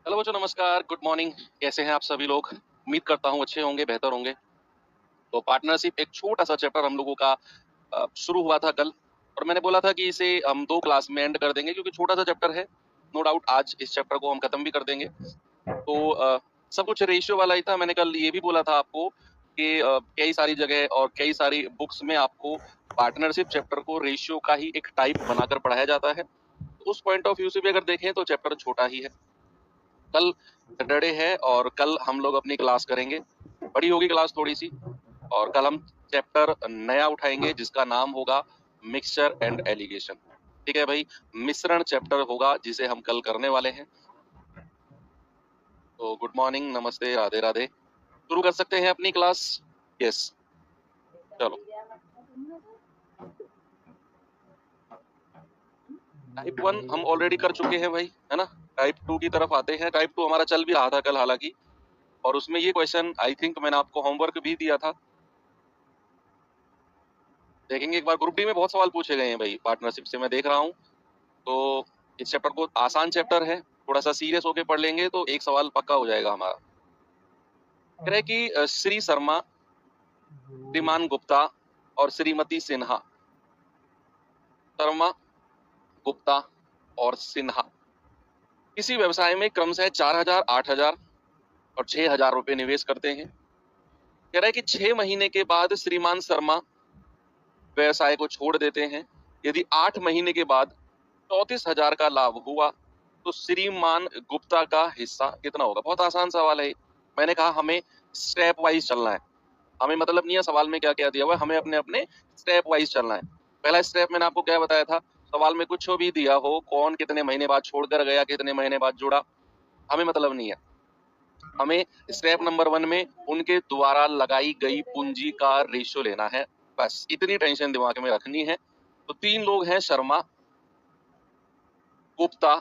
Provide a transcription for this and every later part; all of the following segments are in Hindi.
हेलो बच्चों, नमस्कार, गुड मॉर्निंग। कैसे हैं आप सभी लोग? उम्मीद करता हूँ अच्छे होंगे, बेहतर होंगे। तो पार्टनरशिप एक छोटा सा चैप्टर हम लोगों का शुरू हुआ था कल, और मैंने बोला था कि इसे हम 2 क्लास में एंड कर देंगे क्योंकि छोटा सा चैप्टर है। नो डाउट आज इस चैप्टर को हम खत्म भी कर देंगे। तो सब कुछ रेशियो वाला ही था। मैंने कल ये भी बोला था आपको कि कई सारी जगह और कई सारी बुक्स में आपको पार्टनरशिप चैप्टर को रेशियो का ही एक टाइप बनाकर पढ़ाया जाता है। तो उस पॉइंट ऑफ व्यू से भी अगर देखें तो चैप्टर छोटा ही है। कल सैटरडे है और कल हम लोग अपनी क्लास करेंगे, बड़ी होगी क्लास थोड़ी सी। और कल हम चैप्टर नया उठाएंगे जिसका नाम होगा मिक्सचर एंड एलिगेशन। ठीक है भाई, मिश्रण चैप्टर होगा जिसे हम कल करने वाले हैं। तो गुड मॉर्निंग, नमस्ते, राधे राधे। शुरू कर सकते हैं अपनी क्लास? यस, चलो। टाइप 1 हम ऑलरेडी कर चुके हैं भाई, है ना। टाइप 2 की तरफ आते हैं। टाइप 2 हमारा चल भी रहा था कल हालांकि, और उसमें ये क्वेश्चन आई थिंक मैंने आपको होमवर्क भी दिया था। देखेंगे एक बार। ग्रुप डी में बहुत सवाल पूछे गए हैं भाई पार्टनरशिप से, मैं देख रहा हूँ। तो इस चैप्टर को, आसान चैप्टर है, थोड़ा सा सीरियस होके पढ़ लेंगे तो एक सवाल पक्का हो जाएगा हमारा। कह रहे कि श्री शर्मा, श्रीमान गुप्ता और श्रीमती सिन्हा, शर्मा, गुप्ता और सिन्हा किसी व्यवसाय में क्रमशः 4,000, 8,000 और 6,000 रुपए निवेश करते हैं। कह रहा है कि 6 महीने के बाद श्रीमान शर्मा व्यवसाय को छोड़ देते हैं। यदि 8 महीने के बाद 34,000 का लाभ हुआ तो श्रीमान गुप्ता का हिस्सा कितना होगा? बहुत आसान सवाल है। मैंने कहा हमें स्टेप वाइज चलना है। हमें मतलब नहीं है सवाल में क्या क्या दिया हुआ है, हमें अपने अपने स्टेप वाइज चलना है। पहला स्टेप मैंने आपको क्या बताया था, सवाल में कुछ भी दिया हो, कौन कितने महीने बाद छोड़कर गया, कितने महीने बाद जुड़ा, हमें मतलब नहीं है। हमें स्टेप नंबर 1 में उनके द्वारा लगाई गई पूंजी का रेशियो लेना है। बस इतनी टेंशन दिमाग में रखनी है। तो 3 लोग हैं, शर्मा, गुप्ता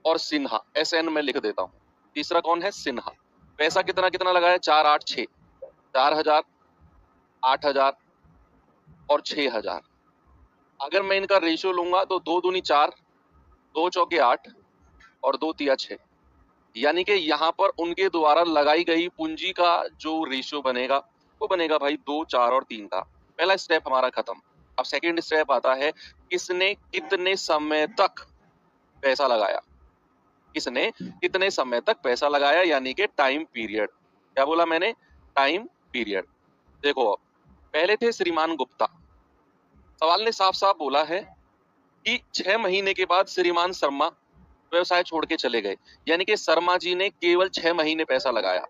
और सिन्हा। SN में लिख देता हूँ। तीसरा कौन है? सिन्हा। पैसा कितना कितना लगाया? 4, 8, 6। 4,000, 8,000 और 6,000। अगर मैं इनका रेशियो लूंगा तो 2 दूनी 4, 2 चौके 8 और 2 तिया 6। यानी कि यहाँ पर उनके द्वारा लगाई गई पूंजी का जो रेशियो बनेगा वो बनेगा भाई 2, 4 और 3 का। पहला स्टेप हमारा खत्म। अब सेकंड स्टेप आता है, किसने कितने समय तक पैसा लगाया। किसने कितने समय तक पैसा लगाया, यानी कि टाइम पीरियड। क्या बोला मैंने? Time period. देखो अब, पहले थे श्रीमान गुप्ता। सवाल ने साफ साफ बोला है कि 6 महीने के बाद श्रीमान शर्मा व्यवसाय छोड़ के चले गए, यानी कि शर्मा जी ने केवल 6 महीने पैसा लगाया।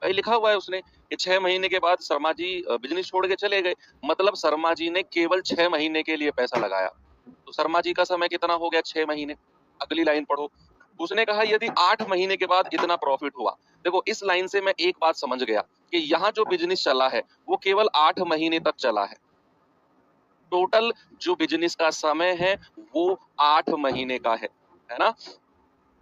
भाई लिखा हुआ है उसने कि 6 महीने के बाद शर्मा जी बिजनेस छोड़ के चले गए, मतलब शर्मा जी ने केवल 6 महीने के लिए पैसा लगाया। तो शर्मा जी का समय कितना हो गया? 6 महीने। अगली लाइन पढ़ो। उसने कहा यदि 8 महीने के बाद इतना प्रॉफिट हुआ। देखो इस लाइन से मैं एक बात समझ गया कि यहाँ जो बिजनेस चला है वो केवल 8 महीने तक चला है। टोटल जो बिजनेस का समय है वो 8 महीने का है ना।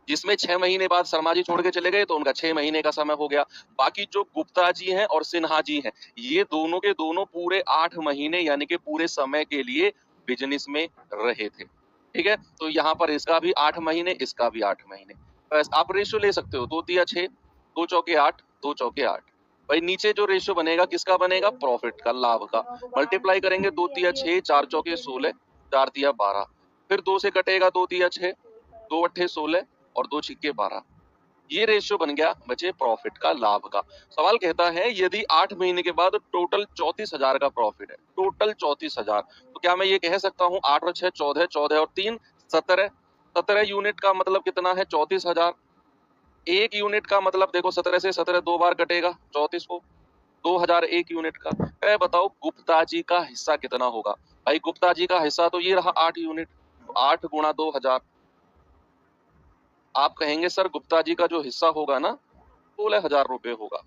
जिसमें 6 महीने बाद शर्मा जी छोड़ के चले गए तो उनका 6 महीने का समय हो गया। बाकी जो गुप्ता जी हैं और सिन्हा जी हैं, ये दोनों के दोनों पूरे 8 महीने यानी कि पूरे समय के लिए बिजनेस में रहे थे। ठीक है, तो यहाँ पर इसका भी 8 महीने, इसका भी 8 महीने। बस आप रेशियो ले सकते हो, 2 तिया 6, 2 चौके 8, 2 चौके 8। भाई नीचे जो रेशियो बनेगा किसका बनेगा? प्रॉफिट का, लाभ का। मल्टीप्लाई करेंगे 2 तिया 6, 4 चौके 16, 4 तिया 12। फिर 2 से कटेगा 2 तिया 6, 2 अट्ठे 16 और 2 छिक्के 12। ये रेशियो बन गया बचे प्रॉफिट का, लाभ का। सवाल कहता है यदि 8 महीने के बाद टोटल 34,000 का प्रॉफिट है, टोटल 34,000, तो क्या मैं ये कह सकता हूँ 8 और 6 14, 14 और 3 17, 17 यूनिट का मतलब कितना है? 34,000। एक यूनिट का मतलब देखो 17 से 17 दो बार कटेगा 34 को, 2,001 यूनिट का। बताओ गुप्ता जी का हिस्सा कितना होगा? भाई गुप्ता जी का हिस्सा तो ये रहा 8 यूनिट, 8 गुणा 2,000। आप कहेंगे सर गुप्ता जी का जो हिस्सा होगा ना 16,000 रुपए होगा।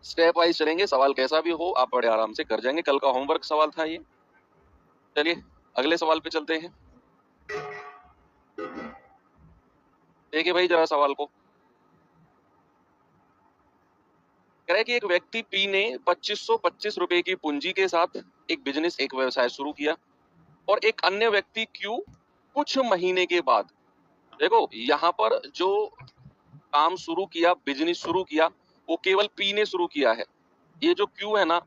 स्टेप वाइज चलेंगे, सवाल कैसा भी हो आप बड़े आराम से कर जाएंगे। कल का होमवर्क सवाल था ये। चलिए अगले सवाल पे चलते हैं। देखिए भाई जरा सवाल को। कह रहा है कि एक व्यक्ति पी ने 2525 रुपए की पूंजी के साथ एक बिजनेस, एक व्यवसाय शुरू किया, और एक अन्य व्यक्ति क्यू कुछ महीने के बाद देखो यहाँ पर जो काम शुरू किया, बिजनेस शुरू किया, वो केवल पी ने शुरू किया है। ये जो क्यू है ना,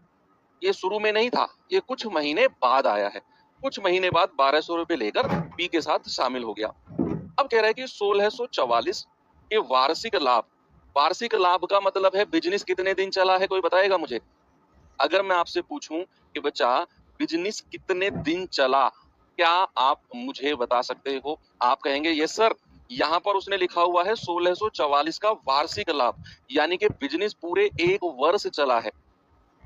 ये शुरू में नहीं था, ये कुछ महीने बाद आया है। कुछ महीने बाद 1200 रुपए लेकर पी के साथ शामिल हो गया। अब कह रहा है कि 1644 के वार्षिक लाभ का मतलब है बिजनेस कितने दिन चला है, कोई बताएगा मुझे? अगर मैं आपसे पूछूं कि बच्चा बिजनेस कितने दिन चला, क्या आप मुझे बता सकते हो? आप कहेंगे यस सर, यहाँ पर उसने लिखा हुआ है 1644 का वार्षिक लाभ, यानी कि बिजनेस पूरे 1 वर्ष चला है।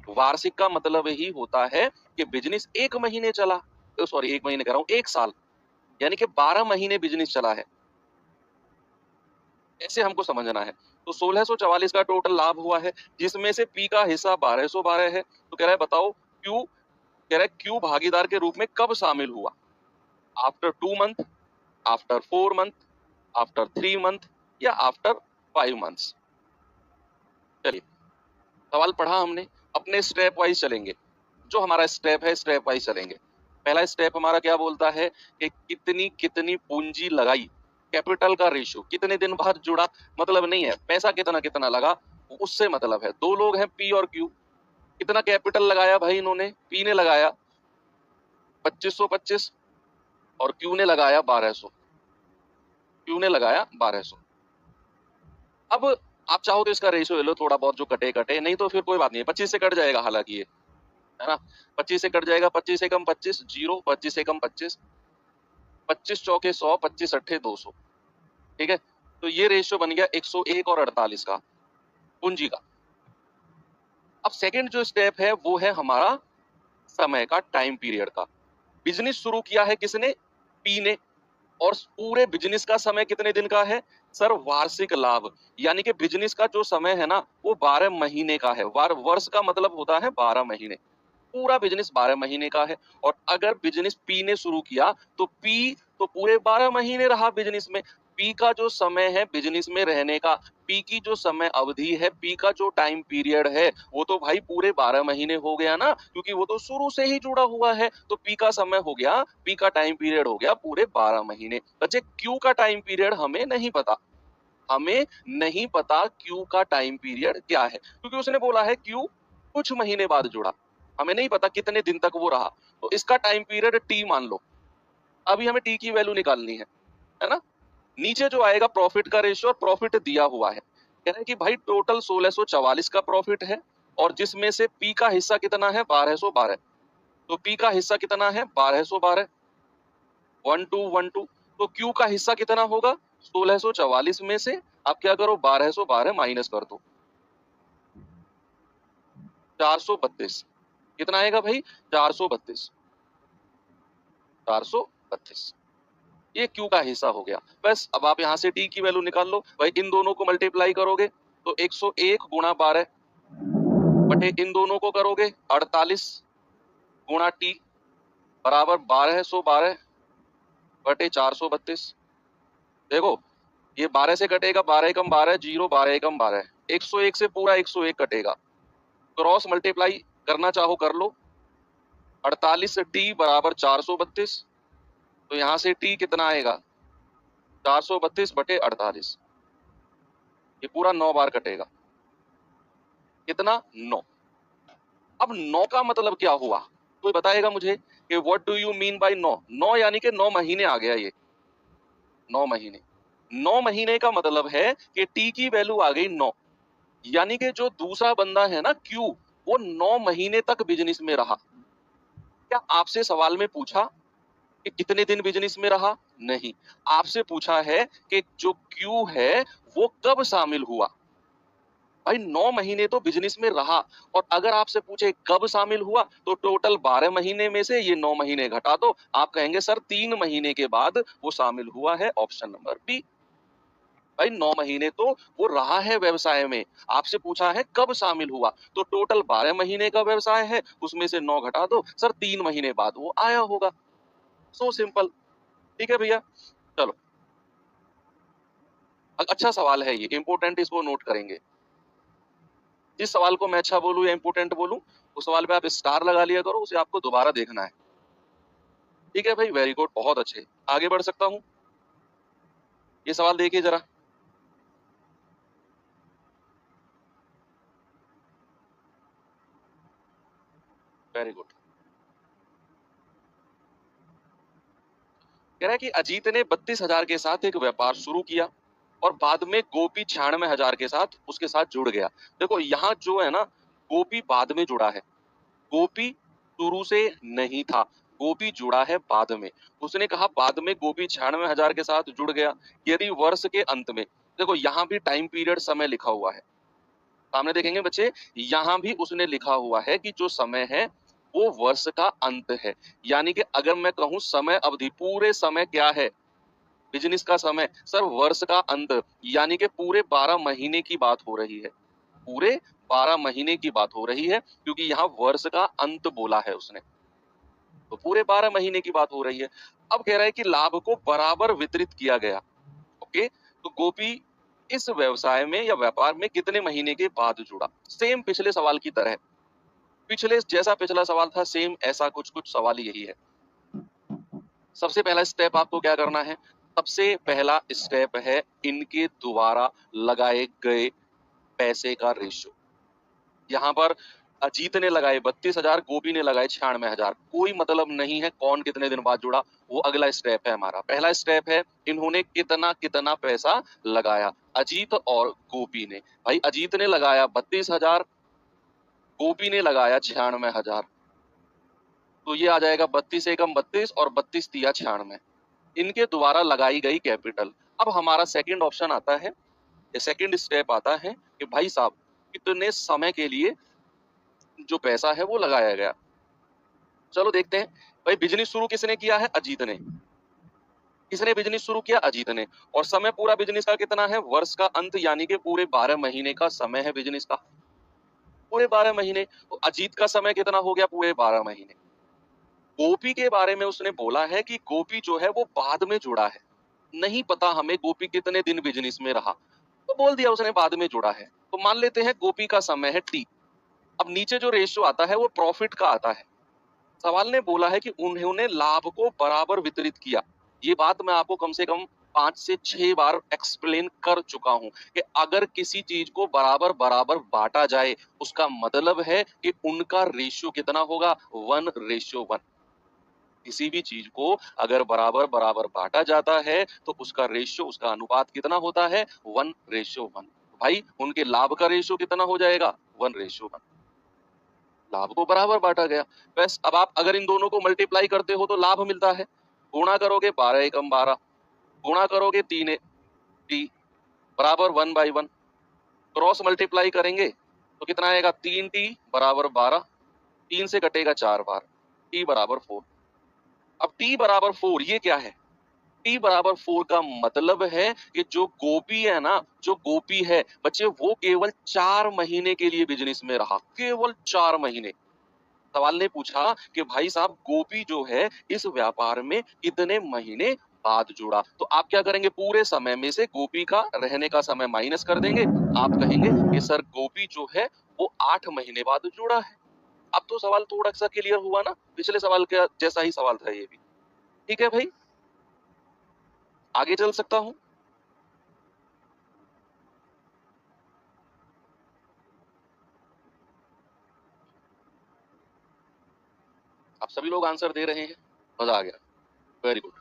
वार्षिक का मतलब ही होता है कि बिजनेस 1 महीने चला, सॉरी 1 महीने कह रहा हूँ, 1 साल, यानी कि 12 महीने बिजनेस चला है। ऐसे हमको समझना है। तो 1644 का टोटल लाभ हुआ है, जिसमें से पी का हिस्सा 1212 है। तो कह रहा है बताओ क्यू, कह रहा है क्यू भागीदार के रूप में कब शामिल हुआ? After 2 month, after 4 month, after 3 month या आफ्टर 5 मंथ्स? चलिए, सवाल पढ़ा हमने, अपने स्टेप वाइज चलेंगे। जो हमारा स्टेप है स्टेप वाइज चलेंगे। पहला स्टेप हमारा क्या बोलता है कि कितनी कितनी पूंजी लगाई, कैपिटल का रेशियो, कितने दिन बाद जुड़ा मतलब नहीं है, पैसा कितना कितना लगा उससे मतलब है। दो लोग हैं पी और क्यू, कितना कैपिटल लगाया भाई इन्होंने? पी ने लगाया 2525 और क्यू ने लगाया 1200। क्यू ने लगाया 1200। अब आप चाहो तो इसका रेशियो ले लो, थोड़ा बहुत जो कटे कटे, नहीं तो फिर कोई बात नहीं है, 25 से कट जाएगा हालांकि ये, है ना, 25 से कट जाएगा, 25 से कम 25 जीरो, 25 से कम 25, 25 चौके 100, 25 अट्ठे 200। ठीक है, तो ये रेशियो बन गया 101 और 48 का पूंजी का। अब सेकंड जो स्टेप है वो है हमारा समय का, टाइम पीरियड का। बिजनेस शुरू किया है किसने? पी ने। और पूरे बिजनेस का समय कितने दिन का है सर? वार्षिक लाभ, यानी कि बिजनेस का जो समय है ना वो 12 महीने का है। वर्ष का मतलब होता है 12 महीने। पूरा बिजनेस 12 महीने का है। और अगर बिजनेस पी ने शुरू किया तो पी तो पूरे 12 महीने रहा बिजनेस में। पी का जो समय है बिजनेस में रहने का, पी की जो समय अवधि है, पी का जो टाइम पीरियड है, वो तो भाई पूरे 12 महीने हो गया ना, क्योंकि वो तो शुरू से ही जुड़ा हुआ है। तो पी का समय हो गया, पी का टाइम पीरियड हो गया पूरे 12 महीने। बच्चे क्यू का टाइम पीरियड हमें नहीं पता, हमें नहीं पता क्यू का टाइम पीरियड क्या है, क्योंकि उसने बोला है क्यू कुछ महीने बाद जुड़ा, हमें नहीं पता कितने दिन तक वो रहा। तो इसका टाइम पीरियड टी मान लो। अभी हमें टी की वैल्यू निकालनी है ना। नीचे जो आएगा प्रॉफिट का रेशियो, और प्रॉफिट दिया हुआ है, कह रहे हैं कि भाई टोटल 1644 का प्रॉफिट है, और जिसमें से पी का हिस्सा कितना है? 1212। तो पी का हिस्सा कितना है? 1212, 1212। तो क्यू का हिस्सा कितना होगा? 1644 में से आप क्या करो, 1212 माइनस कर दो, 432। कितना आएगा भाई? 432, 432। ये क्यू का हिस्सा हो गया। बस अब आप यहाँ से टी की वैल्यू निकाल लो भाई। इन दोनों को मल्टीप्लाई करोगे तो 101 गुणा 12 बटे इन दोनों को करोगे 48 गुणा टी बराबर 1212 बटे 432। देखो ये 12 से कटेगा, 12 एकम 12 जीरो, 12 एकम 12, 101 से पूरा 101 कटेगा। क्रॉस मल्टीप्लाई करना चाहो कर लो। 48 से टी बराबर 432। तो यहाँ से टी कितना आएगा? 432 बटे 48। ये पूरा 9 बार कटेगा। कितना? 9। अब 9 का मतलब क्या हुआ, कोई बताएगा मुझे कि what do you mean by 9? 9 यानी कि 9 महीने आ गया ये, 9 महीने। 9 महीने का मतलब है कि टी की वैल्यू आ गई 9, यानी कि जो दूसरा बंदा है ना क्यू, वो 9 महीने तक बिजनेस में रहा। क्या आपसे सवाल में पूछा कि कितने दिन बिजनेस में रहा? नहीं, आपसे पूछा है कि जो क्यू है वो कब शामिल हुआ। भाई 9 महीने तो बिजनेस में रहा, और अगर आपसे पूछे कब शामिल हुआ तो टोटल 12 महीने में से ये 9 महीने घटा दो, आप कहेंगे सर 3 महीने के बाद वो शामिल हुआ है, ऑप्शन नंबर बी। भाई 9 महीने तो वो रहा है व्यवसाय में, आपसे पूछा है कब शामिल हुआ, तो टोटल 12 महीने का व्यवसाय है, उसमें से 9 घटा दो सर, 3 महीने बाद वो आया होगा। So simple. ठीक है भैया, चलो अच्छा सवाल है ये, इंपोर्टेंट, इसको नोट करेंगे। जिस सवाल को मैं अच्छा बोलूं या इंपोर्टेंट बोलूं, उस सवाल पे आप स्टार लगा लिया करो, उसे आपको दोबारा देखना है। ठीक है भाई, वेरी गुड, बहुत अच्छे। आगे बढ़ सकता हूं? ये सवाल देखिए जरा। Very good. कह रहा है कि अजीत ने 32,000 के साथ एक व्यापार शुरू किया और बाद में गोपी 96,000 के साथ उसके साथ जुड़ गया। देखो यहाँ जो है ना, गोपी बाद में जुड़ा है, गोपी शुरू से नहीं था, गोपी जुड़ा है बाद में। उसने कहा बाद में गोपी 96,000 के साथ जुड़ गया। यदि वर्ष के अंत में, देखो यहाँ भी टाइम पीरियड समय लिखा हुआ है, सामने देखेंगे बच्चे, यहाँ भी उसने लिखा हुआ है कि जो समय है वो वर्ष का अंत है। यानी कि अगर मैं कहूं समय अवधि, पूरे समय क्या है, बिजनेस का समय सर वर्ष का अंत, यानी कि पूरे 12 महीने की बात हो रही है, पूरे 12 महीने की बात हो रही है, क्योंकि यहाँ वर्ष का अंत बोला है उसने, तो पूरे 12 महीने की बात हो रही है। अब कह रहा है कि लाभ को बराबर वितरित किया गया। ओके, तो गोपी इस व्यवसाय में या व्यापार में कितने महीने के बाद जुड़ा? सेम पिछले सवाल की तरह, पिछले जैसा पिछला सवाल था सेम ऐसा कुछ कुछ सवाल यही है। सबसे पहला स्टेप आपको क्या करना है? सबसे पहला स्टेप है इनके द्वारा लगाए गए पैसे का रेशियो। यहाँ पर अजीत ने लगाए 32,000, गोपी ने लगाए 96,000, कोई मतलब नहीं है कौन कितने दिन बाद जुड़ा, वो अगला स्टेप है हमारा। पहला स्टेप है इन्होंने कितना कितना पैसा लगाया, अजीत और गोपी ने। भाई अजीत ने लगाया 32,000, गोपी ने लगाया 96,000, तो ये आ जाएगा 32 एकम 32 और 32 तिया 96, इनके द्वारा लगाई गई कैपिटल। अब हमारा सेकंड ऑप्शन आता है, ये सेकंड स्टेप आता है कि भाई साहब कितने समय के लिए जो पैसा है वो लगाया गया। चलो देखते हैं। भाई बिजनेस शुरू किसने किया है? अजीत ने। किसने बिजनेस शुरू किया? अजीत ने। और समय पूरा बिजनेस का कितना है? वर्ष का अंत, यानी कि पूरे 12 महीने का समय है बिजनेस का, पूरे 12 महीने। तो अजीत का समय कितना हो गया? पूरे 12 महीने। गोपी के बारे में उसने बोला है कि गोपी जो है वो बाद में जुड़ा है, नहीं पता हमें गोपी कितने दिन बिजनेस में रहा, तो बोल दिया उसने बाद में जुड़ा है, तो मान लेते हैं गोपी का समय है टी। अब नीचे जो रेशियो आता है वो प्रॉफिट का आता है। सवाल ने बोला है कि उन्होंने लाभ को बराबर वितरित किया। ये बात मैं आपको कम से कम 5 से 6 बार एक्सप्लेन कर चुका हूं कि अगर किसी चीज को बराबर बराबर बांटा जाए उसका मतलब है कि उनका रेशियो कितना होगा? 1:1। किसी भी चीज को अगर बराबर बराबर बांटा जाता है तो उसका रेशियो, उसका अनुपात कितना होता है? 1:1। भाई उनके लाभ का रेशियो कितना हो जाएगा? 1:1। लाभ को बराबर बांटा गया। बस अब आप अगर इन दोनों को मल्टीप्लाई करते हो तो लाभ मिलता है, गुणा करोगे 12 एकम 12, गुणा करोगे 3 टी बराबर 1/1, क्रॉस मल्टीप्लाई करेंगे तो कितना आएगा? 3 टी बराबर 12, 3 से कटेगा 4 बार, टी बराबर 4। अब टी बराबर 4 ये क्या है? टी बराबर 4 का मतलब है कि जो गोपी है ना, जो गोपी है बच्चे, वो केवल 4 महीने के लिए बिजनेस में रहा, केवल 4 महीने। सवाल ने पूछा कि भाई साहब गोपी जो है इस व्यापार में कितने महीने बाद जुड़ा, तो आप क्या करेंगे? पूरे समय में से गोपी का रहने का समय माइनस कर देंगे। आप कहेंगे कि सर गोपी जो है वो 8 महीने बाद जुड़ा है। अब तो सवाल थोड़ा सा क्लियर हुआ ना, पिछले सवाल के जैसा ही सवाल था ये भी। ठीक है भाई, आगे चल सकता हूँ? आप सभी लोग आंसर दे रहे हैं, मजा आ गया, वेरी गुड।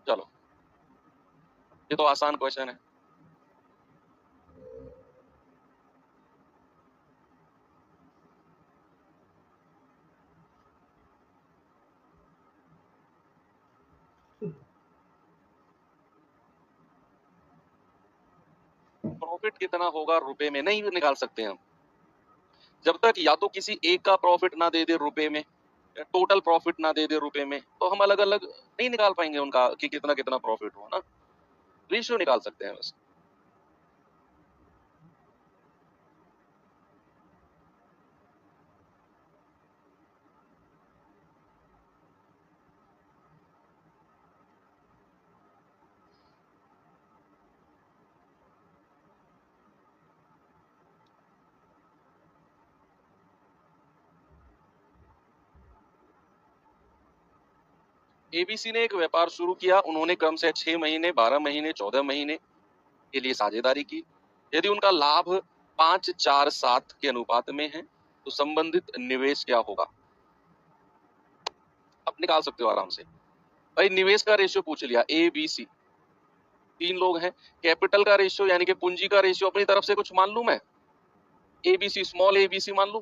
चलो, ये तो आसान क्वेश्चन है। प्रॉफिट कितना होगा रुपए में नहीं निकाल सकते हम, जब तक या तो किसी एक का प्रॉफिट ना दे दे रुपए में, टोटल प्रॉफिट ना दे दे रुपए में, तो हम अलग अलग नहीं निकाल पाएंगे उनका कि कितना कितना प्रॉफिट हुआ ना। रेशियो निकाल सकते हैं बस। एबीसी ने एक व्यापार शुरू किया। उन्होंने क्रम से 6 महीने, 12 महीने, 14 महीने के लिए साझेदारी की। यदि उनका लाभ 5, 4, 7 के अनुपात में है तो संबंधित निवेश क्या होगा? आप निकाल सकते हो आराम से। भाई निवेश का रेशियो पूछ लिया, ए बी सी, 3 लोग हैं। कैपिटल का रेशियो यानी कि पूंजी का रेशियो अपनी तरफ से कुछ मान लूं मैं, एबीसी, स्मॉल एबीसी मान लूं।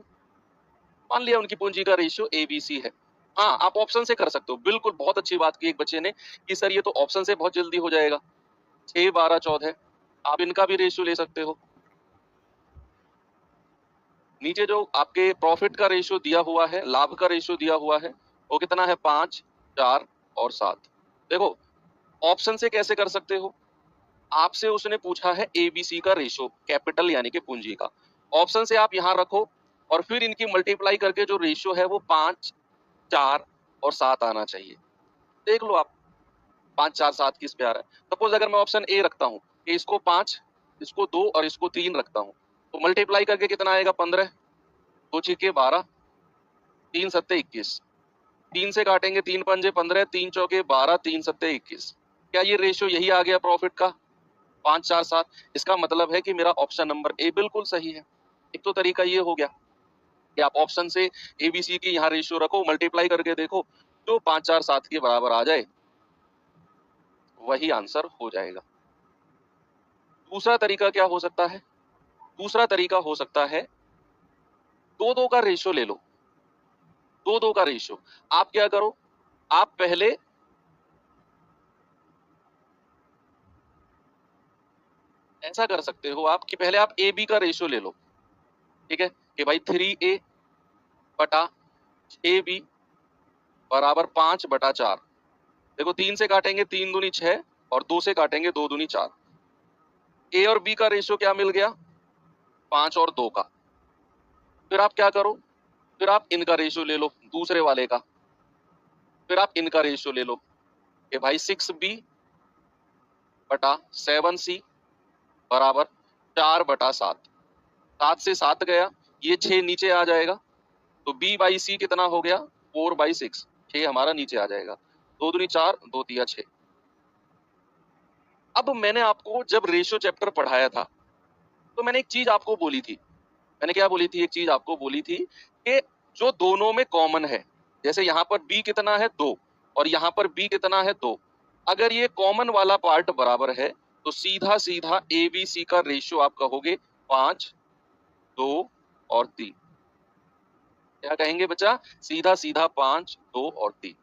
मान लिया उनकी पूंजी का रेशियो एबीसी है। हाँ, आप ऑप्शन से कर सकते हो। बिल्कुल, बहुत अच्छी बात की एक बच्चे ने कि सर ये तो ऑप्शन से बहुत जल्दी हो जाएगा। 6, 12, 14 आप इनका भी रेशियो ले सकते हो। नीचे जो आपके प्रॉफिट का रेशियो दिया हुआ है, लाभ का रेशियो दिया हुआ है, वो कितना है? 5, 4 और 7। देखो, ऑप्शन से कैसे कर सकते हो? आपसे उसने पूछा है एबीसी का रेशियो, कैपिटल यानी कि पूंजी का। ऑप्शन से आप यहां रखो और फिर इनकी मल्टीप्लाई करके जो रेशियो है वो 5, 4 और 7 आना चाहिए। देख लो आप, 5, 4, 7 किस पे आ रहा है। सपोज अगर मैं ऑप्शन ए रखता हूं कि इसको 5, इसको 2 और इसको 3 रखता हूं, तो मल्टीप्लाई करके कितना आएगा? 15, 2 छिके 12, 3 सत्ते 21। 3 से काटेंगे, 3 पंजे 15, 3 चौके 12, 3 सत्ते 21। क्या ये रेशियो यही आ गया प्रॉफिट का? 5, 4, 7। इसका मतलब है कि मेरा ऑप्शन नंबर ए बिल्कुल सही है। एक तो तरीका ये हो गया कि आप ऑप्शन से एबीसी की यहाँ रेशियो रखो, मल्टीप्लाई करके देखो, जो 5, 4, 7 के बराबर आ जाए वही आंसर हो जाएगा। दूसरा तरीका क्या हो सकता है? दूसरा तरीका हो सकता है 2-2 का रेशियो ले लो। 2-2 का रेशियो। आप क्या करो, आप पहले ऐसा कर सकते हो आप कि पहले आप ए बी का रेशियो ले लो। ठीक है कि भाई 3A बटा 6B बराबर 5/4। देखो 3 से काटेंगे 3 दूनी 6 और 2 से काटेंगे 2 दूनी 4। ए और बी का रेशियो क्या मिल गया? 5 और 2 का। फिर आप क्या करो, फिर आप इनका रेशियो ले लो, दूसरे वाले का। फिर आप इनका रेशियो ले लो कि भाई 6B बटा 7C बराबर 4/7। 7 से 7 गया, ये 6 नीचे आ जाएगा, तो B/C कितना हो गया? 4/6। 6 हमारा नीचे आ जाएगा। 2 दूनी 4, 2 तिया 6। अब मैंने आपको जब रेशियो चैप्टर पढ़ाया था तो मैंने एक चीज आपको बोली थी। मैंने क्या बोली थी? एक चीज आपको बोली थी कि जो दोनों में कॉमन है, जैसे यहाँ पर b कितना है? 2 और यहाँ पर b कितना है? 2। अगर ये कॉमन वाला पार्ट बराबर है तो सीधा सीधा ए बी सी का रेशियो आप कहोगे 5, 2 और 3। क्या कहेंगे बच्चा? सीधा सीधा 5, 2 और 3।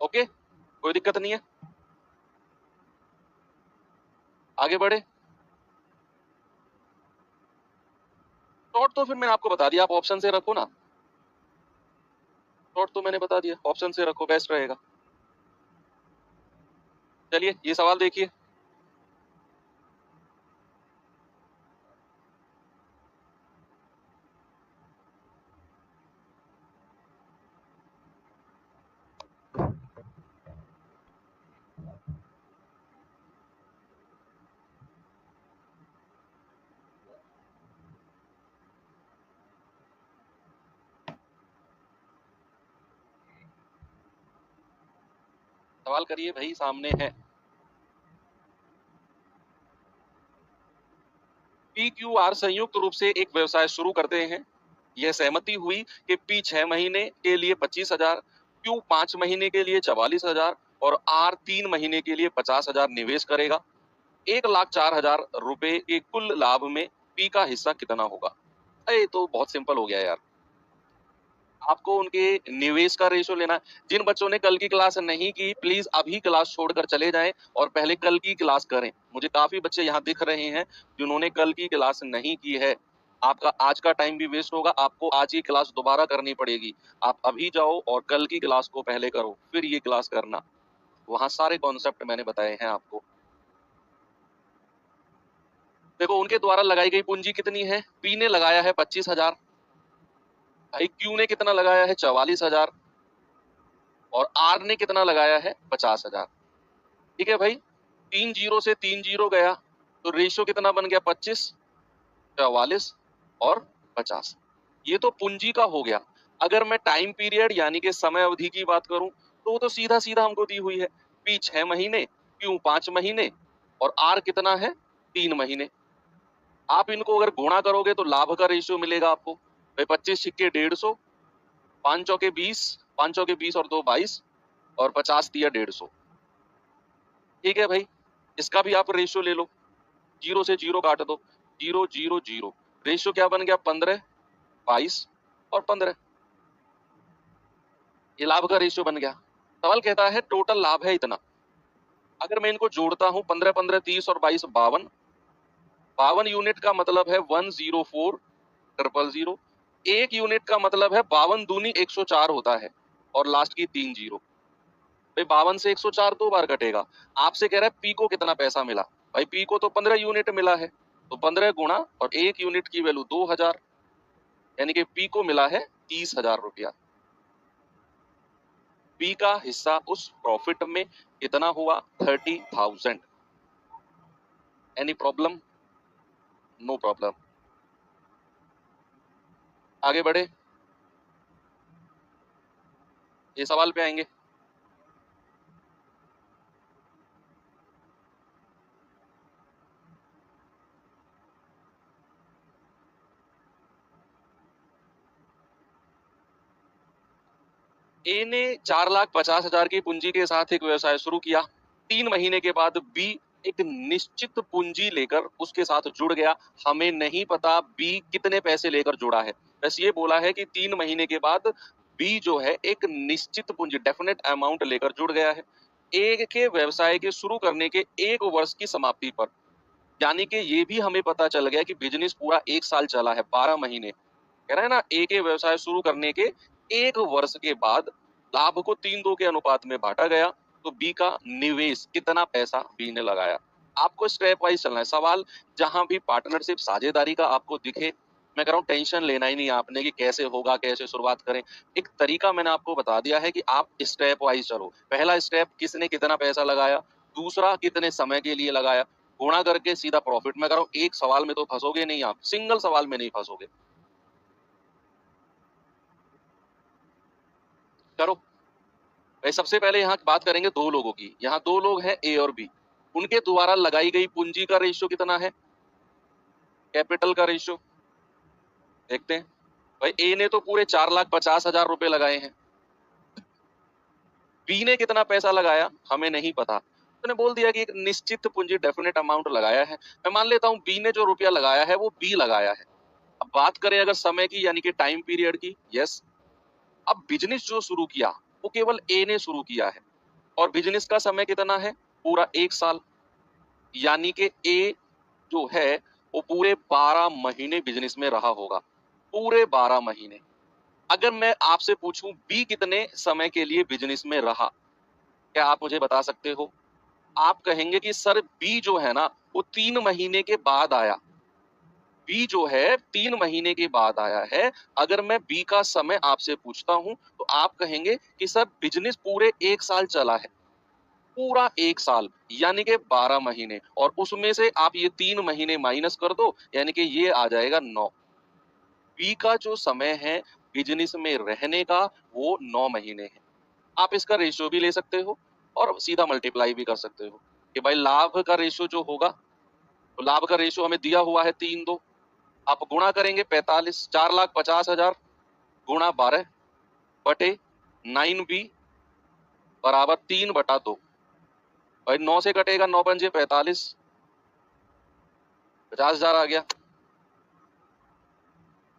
ओके, कोई दिक्कत नहीं है, आगे बढ़े। शॉर्ट तो फिर मैंने आपको बता दिया, आप ऑप्शन से रखो ना। शॉर्ट तो मैंने बता दिया, ऑप्शन से रखो, बेस्ट रहेगा। चलिए ये सवाल देखिए। सवाल करिए भाई, सामने है। PQR संयुक्त रूप से एक व्यवसाय शुरू करते हैं। यह सहमति हुई कि P 6 महीने के लिए 25,000, Q 5 महीने के लिए 44,000 और R 3 महीने के लिए 50,000 निवेश करेगा। 1,04,000 रुपए के कुल लाभ में P का हिस्सा कितना होगा? अरे तो बहुत सिंपल हो गया यार। आपको उनके निवेश का रेशियो लेना है। जिन बच्चों ने कल की क्लास नहीं की, प्लीज अभी क्लास छोड़कर चले जाएं और पहले कल की क्लास करें। मुझे काफी बच्चे यहाँ दिख रहे हैं जिन्होंने कल की क्लास नहीं की है। आपका आज का टाइम भी वेस्ट होगा, आपको आज ही क्लास दोबारा करनी पड़ेगी। आप अभी जाओ और कल की क्लास को पहले करो, फिर ये क्लास करना। वहां सारे कॉन्सेप्ट मैंने बताए हैं आपको। देखो उनके द्वारा लगाई गई पूंजी कितनी है? पी ने लगाया है 25,000, भाई क्यू ने कितना लगाया है? 44,000 और आर ने कितना लगाया है? 50,000। ठीक है भाई, 3 जीरो से 3 जीरो गया तो रेशियो कितना बन गया? 25, 44 और 50। ये तो पूंजी का हो गया। अगर मैं टाइम पीरियड यानी कि समय अवधि की बात करूं तो वो तो सीधा सीधा हमको दी हुई है। पी 6 महीने, क्यू 5 महीने और आर कितना है 3 महीने। आप इनको अगर गुणा करोगे तो लाभ का रेशियो मिलेगा आपको। भाई 25 सिक्के 150, 5 चौके 20, 5 चौके 20 और 2 22 और 50 दिया 150। ठीक है भाई, इसका भी आप रेशियो ले लो, जीरो से जीरो काट दो, 0 0 0। रेशियो क्या बन गया 15 22 और 15। ये लाभ का रेशियो बन गया। सवाल कहता है टोटल लाभ है इतना। अगर मैं इनको जोड़ता हूं 15 15 30 और 22 52, 52 यूनिट का मतलब है 104,000। एक यूनिट का मतलब है 52 दूनी 104 होता है और लास्ट की 3 जीरो। भाई 52 से 104 दो बार कटेगा। आपसे कह रहा है पी को कितना पैसा मिला। भाई पी को तो 15 यूनिट मिला है, तो 15 गुणा और एक यूनिट की वैल्यू 2000, यानी कि पी को मिला है 30,000 रुपया। पी का हिस्सा उस प्रॉफिट में कितना हुआ 30,000। Any problem? No problem. आगे बढ़े, ये सवाल पे आएंगे। ए ने 4,50,000 की पूंजी के साथ एक व्यवसाय शुरू किया। 3 महीने के बाद बी एक निश्चित पूंजी लेकर उसके साथ जुड़ गया। हमें नहीं पता बी कितने पैसे लेकर जुड़ा है, बस ये बोला है कि 3 महीने के बाद बी जो है एक निश्चित पूंजी डेफिनेट अमाउंट लेकर जुड़ गया है। ए के व्यवसाय के शुरू करने के 1 वर्ष की समाप्ति पर, यानी कि ये भी हमें पता चल गया कि बिजनेस पूरा 1 साल चला है, 12 महीने। कह रहा है ना, ए के व्यवसाय शुरू करने के 1 वर्ष के बाद लाभ को 3-2 के अनुपात में बांटा गया। तो बी का निवेश कितना पैसा बी ने लगाया। आपको स्टेप वाइज चलना है। सवाल जहां भी पार्टनरशिप साझेदारी का आपको दिखे, मैं कह रहा हूँ टेंशन लेना ही नहीं आपने कि कैसे होगा, कैसे शुरुआत करें। एक तरीका मैंने आपको बता दिया है कि आप स्टेप वाइज चलो। पहला स्टेप किसने कितना पैसा लगाया, दूसरा कितने समय के लिए लगाया, गुणा करके सीधा प्रॉफिट। मैं कह रहा हूँ एक सवाल में तो फंसोगे नहीं आप, सिंगल सवाल में नहीं फंसोगे। करो भाई। सबसे पहले यहाँ बात करेंगे दो लोगों की। यहाँ दो लोग हैं ए और बी, उनके द्वारा लगाई गई पूंजी का रेशियो कितना है, कैपिटल का रेशियो देखते हैं। भाई ए ने तो पूरे 4,50,000 रुपए लगाए हैं। बी ने कितना पैसा लगाया हमें नहीं पता, उसने बोल दिया कि एक निश्चित पूंजी डेफिनेट अमाउंट लगाया है। मैं मान लेता हूं बी ने जो रुपया लगाया है वो बी लगाया है। अब बात करें अगर समय की यानी कि टाइम पीरियड की, यस। अब बिजनेस जो शुरू किया वो केवल ए ने शुरू किया है और बिजनेस का समय कितना है, पूरा 1 साल। यानी कि ए जो है वो पूरे 12 महीने बिजनेस में रहा होगा, पूरे 12 महीने। अगर मैं आपसे पूछूं बी कितने समय के लिए बिजनेस में रहा, क्या आप मुझे बता सकते हो। आप कहेंगे कि सर बी जो है ना वो 3 महीने के बाद आया। बी जो है 3 महीने के बाद आया है। अगर मैं बी का समय आपसे पूछता हूं तो आप कहेंगे कि सर बिजनेस पूरे 1 साल चला है, पूरा 1 साल यानी कि 12 महीने, और उसमें से आप ये 3 महीने माइनस कर दो यानी कि ये आ जाएगा 9। बी का जो समय है बिजनेस में रहने का वो 9 महीने है। आप इसका रेशियो भी ले सकते हो और सीधा मल्टीप्लाई भी कर सकते हो कि भाई लाभ का रेशियो जो होगा, तो लाभ का रेशियो हमें दिया हुआ है 3-2। आप गुणा करेंगे 45, 4,50,000 गुणा 12 बटे 9B बराबर 3/2। भाई 9 से कटेगा 9 पंजे 45, 50,000 आ गया।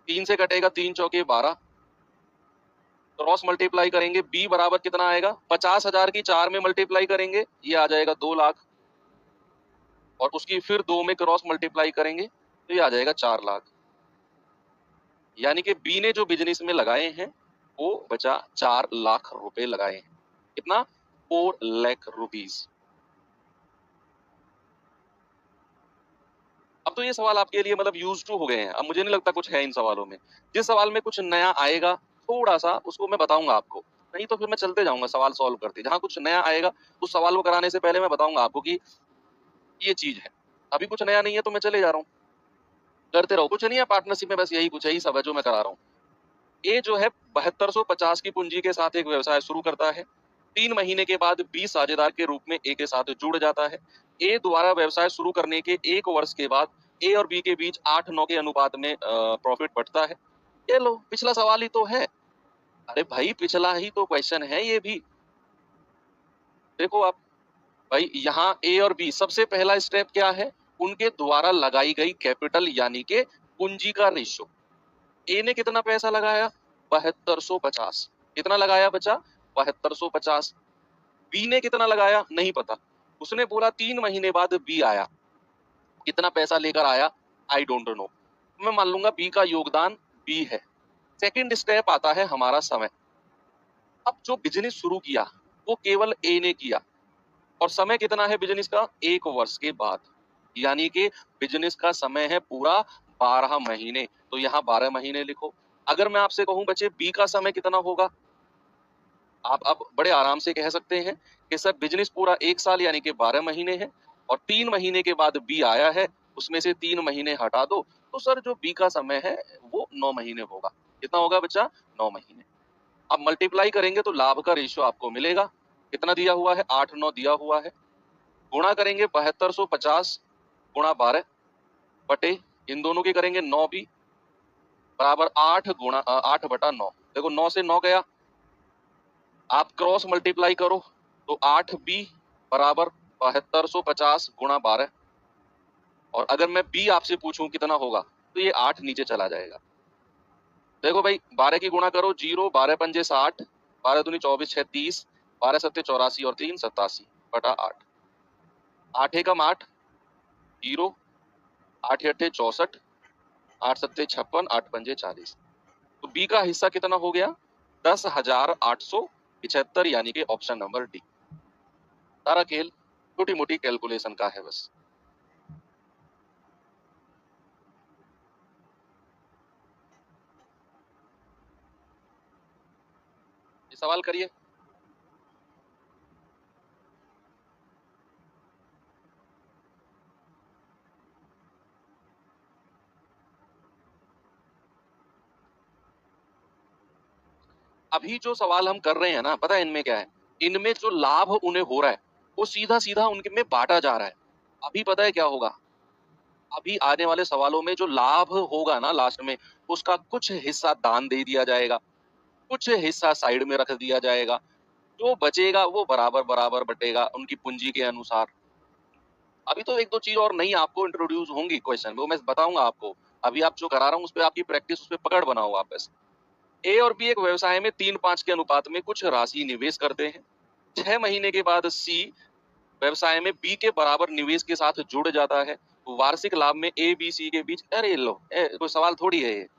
3 से कटेगा 3 चौके 12, क्रॉस मल्टीप्लाई करेंगे बी बराबर कितना आएगा, 50,000 की 4 में मल्टीप्लाई करेंगे ये आ जाएगा 2 लाख, और उसकी फिर 2 में क्रॉस मल्टीप्लाई करेंगे तो ये आ जाएगा 4 लाख। यानी कि बी ने जो बिजनेस में लगाए हैं वो बचा 4 लाख रुपए लगाए हैं। कितना, 4 लाख रुपीस। अब तो ये सवाल आपके लिए मतलब यूज टू हो गए हैं, अब मुझे नहीं लगता कुछ है इन सवालों में। जिस सवाल में कुछ नया आएगा थोड़ा सा उसको मैं बताऊंगा आपको, नहीं तो फिर मैं चलते जाऊंगा सवाल सॉल्व करते। जहां कुछ नया आएगा उस सवाल को कराने से पहले मैं बताऊंगा आपको कि ये चीज है। अभी कुछ नया नहीं है तो मैं चले जा रहा हूँ, करते रहो, कुछ नहीं है पार्टनरशिप में, बस यही कुछ है, ही सब है जो मैं करा रहा हूँ। ए जो है 7250 की पूंजी के साथ एक व्यवसाय शुरू करता है। 3 महीने के बाद बी साझेदार के रूप में ए के साथ जुड़ जाता है। ए द्वारा व्यवसाय शुरू करने के 1 वर्ष के बाद ए और बी के बीच 8-9 के अनुपात में प्रॉफिट बढ़ता है। ये लो, पिछला सवाल ही तो है। अरे भाई, पिछला ही तो क्वेश्चन है ये भी। देखो आप भाई, यहाँ ए और बी, सबसे पहला स्टेप क्या है? उनके द्वारा लगाई गई कैपिटल यानी कि पूंजी का रेशो। ए ने कितना पैसा लगाया? 7250। कितना लगाया बचा? 7250। बी ने कितना लगाया? नहीं पता। उसने बोला 3 महीने बाद बी आया। कितना पैसा लेकर आया? I don't know. मैं मान लूंगा बी का योगदान बी है। सेकंड स्टेप आता है हमारा समय। अब जो बिजनेस शुरू किया वो केवल ए ने किया, और समय कितना है बिजनेस का? 1 वर्ष के बाद। यानी कि बिजनेस का समय है पूरा 12 महीने। तो यहाँ 12 महीने लिखो। अगर मैं आपसे कहूं बच्चे बी का समय कितना होगा, आप अब बड़े आराम से कह सकते हैं कि सर बिजनेस पूरा 1 साल यानी कि 12 महीने है, और 3 महीने के बाद बी आया है, उसमें से 3 महीने हटा दो, तो सर जो बी का समय है वो 9 महीने होगा। कितना होगा बच्चा? 9 महीने। अब मल्टीप्लाई करेंगे तो लाभ का रेशियो आपको मिलेगा। कितना दिया हुआ है? 8-9 दिया हुआ है। गुणा करेंगे 7250 गुणा 12 बटे इन दोनों की करेंगे 9 बी बराबर 8 गुणा 8/9। देखो 9 से 9 गया, आप क्रॉस मल्टीप्लाई करो तो 8 बी बराबर 7250 गुणा 12। और अगर मैं बी आपसे पूछूं कितना होगा, तो ये 8 नीचे चला जाएगा। देखो भाई, 12 की गुणा करो 0, 12 पंजे 60, 12 दूनी 24, 6 30, 12 सत्ते 84 और 3 87 बटा 8। 8 एकम 8, 0, 8 अट्ठे 64, 8 सत्ते 56, 8 पंजे 40। तो बी का हिस्सा कितना हो गया? 10,875, यानी कि ऑप्शन नंबर डी। सारा खेल छोटी मोटी कैलकुलेशन का है बस। ये सवाल करिए। अभी जो सवाल हम कर रहे हैं ना, पता है इनमें क्या है? इनमें जो लाभ उन्हें हो रहा है वो सीधा सीधा उनके में बांटा जा रहा है। अभी पता है क्या होगा? अभी आने वाले सवालों में जो लाभ होगा ना लास्ट में, उसका कुछ हिस्सा दान दे दिया जाएगा, कुछ हिस्सा साइड में रख दिया जाएगा। जो बचेगा वो बराबर बराबर बटेगा उनकी पूंजी के अनुसार। अभी तो एक दो चीज और नई आपको इंट्रोड्यूस होंगी क्वेश्चन, वो मैं बताऊंगा आपको। अभी आप जो करा रहा हूँ उस पर आपकी प्रैक्टिस, उस पर पकड़ बनाओ आप बस। ए और बी एक व्यवसाय में 3-5 के अनुपात में कुछ राशि निवेश करते हैं। 6 महीने के बाद सी व्यवसाय में बी के बराबर निवेश के साथ जुड़ जाता है। वार्षिक लाभ में ए बी सी के बीच, अरे लो, कोई सवाल थोड़ी है ये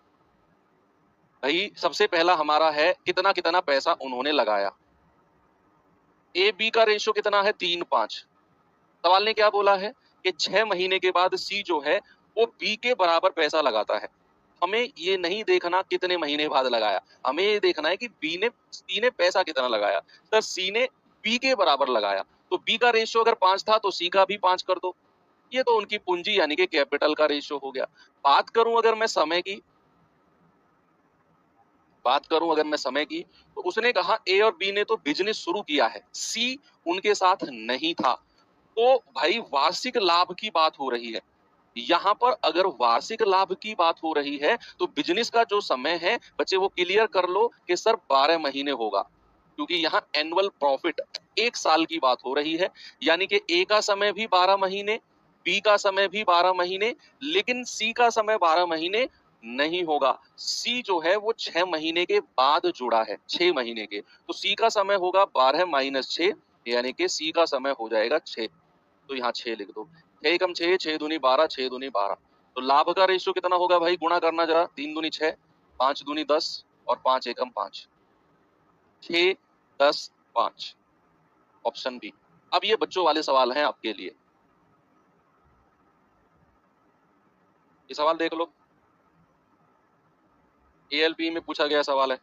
भाई। सबसे पहला हमारा है कितना कितना पैसा उन्होंने लगाया। ए बी का रेशियो कितना है? 3-5। सवाल ने क्या बोला है कि 6 महीने के बाद सी जो है वो बी के बराबर पैसा लगाता है। हमें ये नहीं देखना कितने महीने बाद लगाया, हमें ये देखना है कि सी ने पैसा कितना लगाया। सर सी ने बी के बराबर लगाया, तो बी का रेशियो अगर 5 था तो सी का भी 5 कर दो। ये तो उनकी पूंजी यानी कि कैपिटल का रेशियो हो गया। बात करूं अगर मैं समय की, बात करूं अगर मैं समय की, तो उसने कहा ए और बी ने तो बिजनेस शुरू किया है, सी उनके साथ नहीं था। तो भाई वार्षिक लाभ की बात हो रही है। यहाँ पर अगर वार्षिक लाभ की बात हो रही है तो बिजनेस का जो समय है बच्चे वो क्लियर कर लो कि सर 12 महीने होगा, क्योंकि यहाँ एनुअल प्रॉफिट 1 साल की बात हो रही है। यानी कि ए का समय भी 12 महीने, बी का समय भी 12 महीने, लेकिन सी का समय 12 महीने नहीं होगा। सी जो है वो 6 महीने के बाद जुड़ा है, 6 महीने के। तो सी का समय होगा 12 माइनस 6, यानी कि सी का समय हो जाएगा 6। तो यहाँ 6 लिख दो। 6 एकम 6, 6 दूनी 12, 6 दूनी 12। तो लाभ का रेशियो कितना होगा भाई? गुणा करना जरा। 3 दूनी 6, 5 दूनी 10 और 5 एकम 5। 6, 10, 5, ऑप्शन बी। अब ये बच्चों वाले सवाल हैं आपके लिए। ये सवाल देख लो, एएलपी में पूछा गया सवाल है।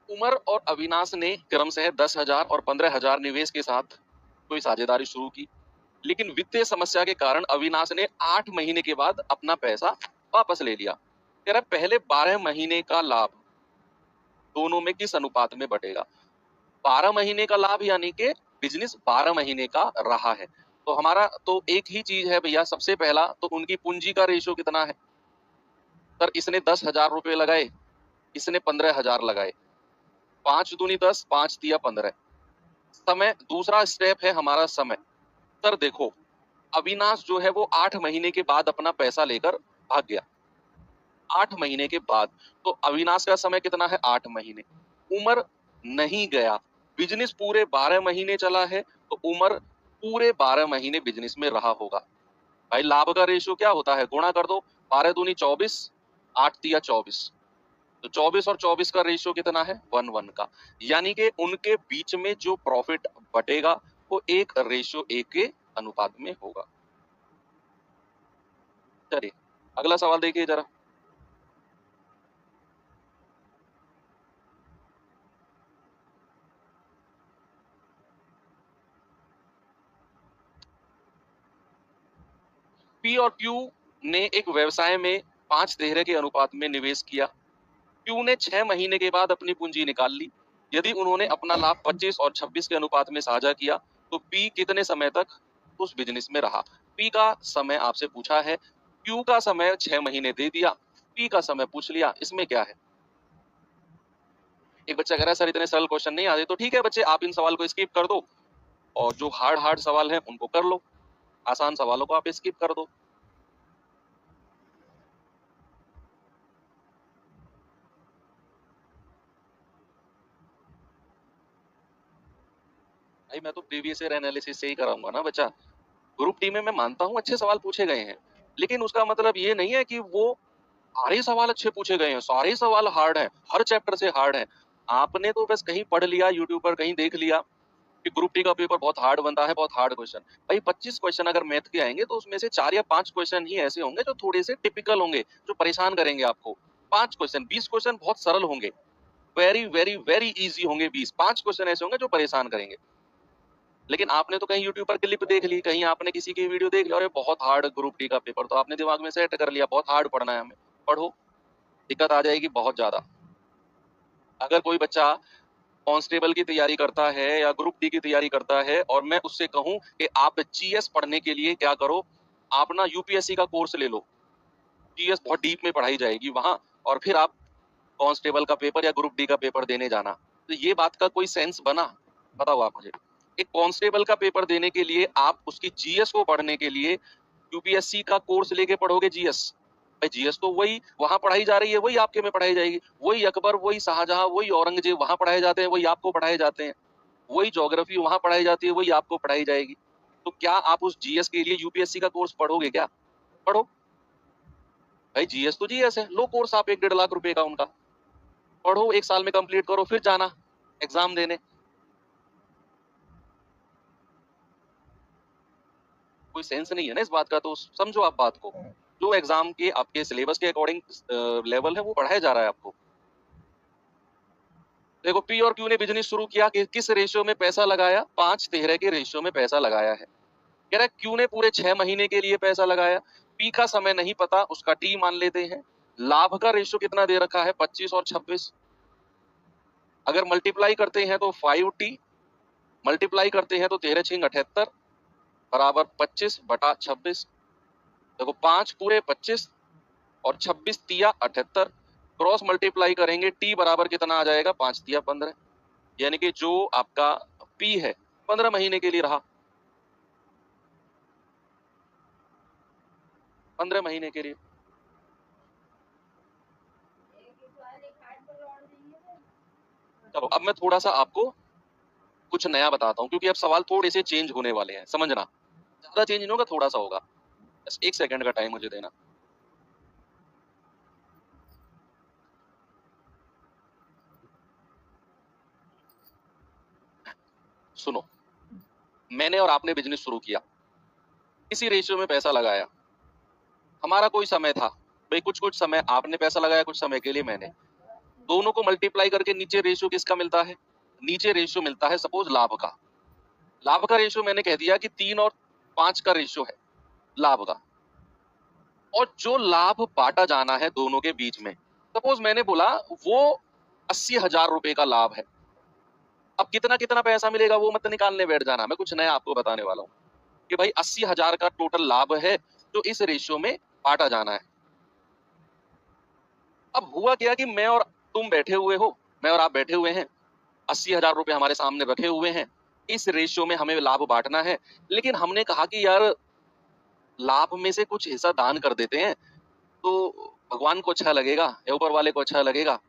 उमर और अविनाश ने क्रमशः 10,000 और 15,000 निवेश के साथ कोई साझेदारी शुरू की, लेकिन वित्तीय समस्या के कारण अविनाश ने 8 महीने के बाद अपना पैसा वापस ले लिया। कह रहा पहले 12 महीने का लाभ दोनों में किस अनुपात में बटेगा? 12 महीने का लाभ यानी कि बिजनेस 12 महीने का रहा है, तो हमारा तो एक ही चीज है भैया। सबसे पहला तो उनकी पूंजी का रेशियो कितना है सर? इसने 10,000 रुपए लगाए, इसने 15,000 लगाए, 5 दूनी 10, 5 तिया 15। समय, दूसरा स्टेप है हमारा समय। सर देखो, अविनाश जो है वो 8 महीने के बाद अपना पैसा लेकर भाग गया। 8 महीने के बाद, तो अविनाश का समय कितना है? 8 महीने। उमर नहीं गया, बिजनेस पूरे 12 महीने चला है, तो उमर पूरे 12 महीने बिजनेस में रहा होगा। भाई लाभ का रेशियो क्या होता है? गुणा कर दो, 12 दूनी 24, 8 तिया 24, तो 24 और 24 का रेशियो कितना है? 1:1 का। यानी कि उनके बीच में जो प्रॉफिट बटेगा वो 1:1 के अनुपात में होगा। चलिए अगला सवाल देखिए जरा। पी और क्यू ने एक व्यवसाय में 5:13 के अनुपात में निवेश किया। क्यू ने 6 महीने के बाद अपनी पूंजी निकाल ली। यदि उन्होंने अपना लाभ 25 और 26 के अनुपात में साझा किया तो पी कितने समय तक उस बिजनेस में रहा? पी का समय आपसे पूछा है, क्यू का समय 6 महीने दे दिया, पी का समय पूछ लिया, इसमें क्या है? एक बच्चा कह रहा है सर इतने सरल क्वेश्चन नहीं आते, तो ठीक है बच्चे, आप इन सवाल को स्किप कर दो और जो हार्ड हार्ड सवाल है उनको कर लो, आसान सवालों को आप स्किप कर दो। भाई मैं तो प्रीवियस ईयर एनालिसिस से ही कराऊंगा ना बच्चा। ग्रुप टी में मैं मानता हूँ अच्छे सवाल पूछे गए हैं, लेकिन उसका मतलब ये नहीं है कि वो सारे सवाल अच्छे पूछे गए हैं, सारे सवाल हार्ड हैं, हर चैप्टर से हार्ड है। आपने तो बस कहीं पढ़ लिया, यूट्यूब पर कहीं देख लिया कि ग्रुप टी का पेपर बहुत हार्ड बनता है, बहुत हार्ड क्वेश्चन। भाई 25 क्वेश्चन अगर मैथ के आएंगे तो उसमें से 4 या 5 क्वेश्चन ही ऐसे होंगे जो थोड़े से टिपिकल होंगे, जो परेशान करेंगे आपको। 5 क्वेश्चन, 20 क्वेश्चन बहुत सरल होंगे, वेरी वेरी वेरी इजी होंगे 20। 5 क्वेश्चन ऐसे होंगे जो परेशान करेंगे। लेकिन आपने तो कहीं यूट्यूब पर क्लिप देख ली, कहीं आपने किसी की वीडियो देख ली, अरे बहुत हार्ड ग्रुप डी का पेपर, तो आपने दिमाग में सेट कर लिया बहुत हार्ड पढ़ना है हमें। पढ़ो, दिक्कत आ जाएगी बहुत ज्यादा। अगर कोई बच्चा कांस्टेबल की तैयारी करता है या ग्रुप डी की तैयारी करता है और मैं उससे कहूं कि आप जीएस पढ़ने के लिए क्या करो, आप ना यूपीएससी का कोर्स ले लो, जीएस बहुत डीप में पढ़ाई जाएगी वहां, और फिर आप कांस्टेबल का पेपर या ग्रुप डी का पेपर देने जाना। तो ये बात का कोई सेंस बना? बताओ आप मुझे। एक कांस्टेबल का पेपर देने के लिए आप उसकी जीएस को पढ़ने के लिए यूपीएससी का कोर्स लेके पढ़ोगे जीएस? भाई जीएस तो वही वहां पढ़ाई जा रही है, वही आपके में पढ़ाई जाएगी। वही अकबर, वही शाहजहां, वही औरंगजेब वहां पढ़ाए जाते हैं, वही आपको पढ़ाए जाते हैं। वही ज्योग्राफी वहां पढ़ाई जाती है, वही आपको पढ़ाई जाएगी। तो क्या आप उस जीएस के लिए यूपीएससी का कोर्स पढ़ोगे? क्या पढ़ो भाई, जीएस तो जीएस है, लो कोर्स आप 1-1.5 लाख रुपए का उनका पढ़ो, 1 साल में कंप्लीट करो, फिर जाना एग्जाम देने। कोई सेंस नहीं है ना इस बात का, तो समझो आप बात को। जो एग्जाम के आपके सिलेबस के अकॉर्डिंग लेवल है वो पढ़ाया जा रहा है आपको। देखो पी और क्यू ने बिजनेस शुरू किया कि किस रेशियो में पैसा लगाया? 5:13 के रेशियो में पैसा लगाया है। कह रहा है क्यू ने पूरे 6 महीने के लिए पैसा लगाया, पी का समय नहीं पता, उसका टी मान लेते हैं। लाभ का रेशियो कितना दे रखा है? 25 और 26। अगर मल्टीप्लाई करते हैं तो 5t, मल्टीप्लाई करते हैं तो 13×6 = 78 बराबर 25/26। देखो 5 पूरे 25 और 26 तिया 78, क्रॉस मल्टीप्लाई करेंगे, टी बराबर कितना आ जाएगा? 5 तिया 15। यानी कि जो आपका पी है 15 महीने के लिए रहा, 15 महीने के लिए। चलो अब मैं थोड़ा सा आपको कुछ नया बताता हूँ, क्योंकि अब सवाल थोड़े से चेंज होने वाले हैं, समझना। ज्यादा चेंज नहीं होगा, थोड़ा सा होगा, बस 1 सेकंड का टाइम मुझे देना। सुनो, मैंने और आपने बिजनेस शुरू किया, इसी रेशियो में पैसा लगाया, हमारा कोई समय था भाई, कुछ कुछ समय आपने पैसा लगाया, कुछ समय के लिए मैंने। दोनों को मल्टीप्लाई करके नीचे रेशियो किसका मिलता है? नीचे रेशियो मिलता है सपोज लाभ का। लाभ का रेशियो मैंने कह दिया कि 3 और 5 का रेशियो है लाभ का। और जो लाभ बांटा जाना है दोनों के बीच में, सपोज मैंने बोला वो 80,000 रुपए का लाभ है। अब कितना कितना पैसा मिलेगा वो मत निकालने बैठ जाना, मैं कुछ नया आपको बताने वाला हूँ कि भाई 80,000 का टोटल लाभ है जो इस रेशियो में बांटा जाना है। अब हुआ क्या कि मैं और तुम बैठे हुए हो, मैं और आप बैठे हुए हैं, 80,000 रुपए हमारे सामने रखे हुए हैं, इस रेशियो में हमें लाभ बांटना है। लेकिन हमने कहा कि यार लाभ में से कुछ हिस्सा दान कर देते हैं तो भगवान को अच्छा लगेगा या ऊपर वाले को अच्छा लगेगा,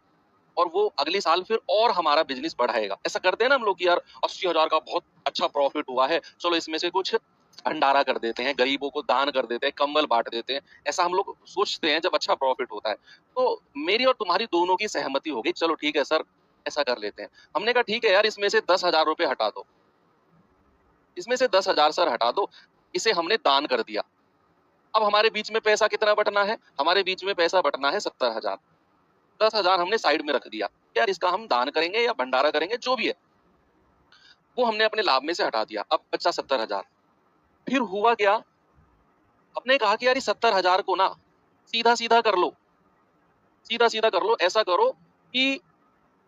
और वो अगले साल फिर और हमारा बिजनेस बढ़ाएगा। ऐसा करते हैं ना हम लोग कि यार 80,000 का बहुत अच्छा प्रॉफिट हुआ है, चलो इसमें से कुछ भंडारा कर देते हैं, गरीबों को दान कर देते हैं, कंबल बांट देते हैं। ऐसा हम लोग सोचते हैं जब अच्छा प्रॉफिट होता है। तो मेरी और तुम्हारी दोनों की सहमति हो गई, चलो ठीक है सर ऐसा कर लेते हैं। हमने कहा ठीक है यार इसमें से 10,000 रुपए हटा दो, इसमें से 10,000 सर हटा दो, इसे हमने दान कर दिया। अब हमारे बीच में पैसा कितना बटना है? हमारे बीच में पैसा बटना है 70,000। 10,000 हमने साइड में रख दिया, यार इसका हम दान करेंगे या भंडारा करेंगे जो भी है, वो हमने अपने लाभ में से हटा दिया। अब बचा 70,000। फिर हुआ क्या, हमने कहा कि यार इस 70,000 को ना सीधा सीधा कर लो, सीधा सीधा कर लो। ऐसा करो कि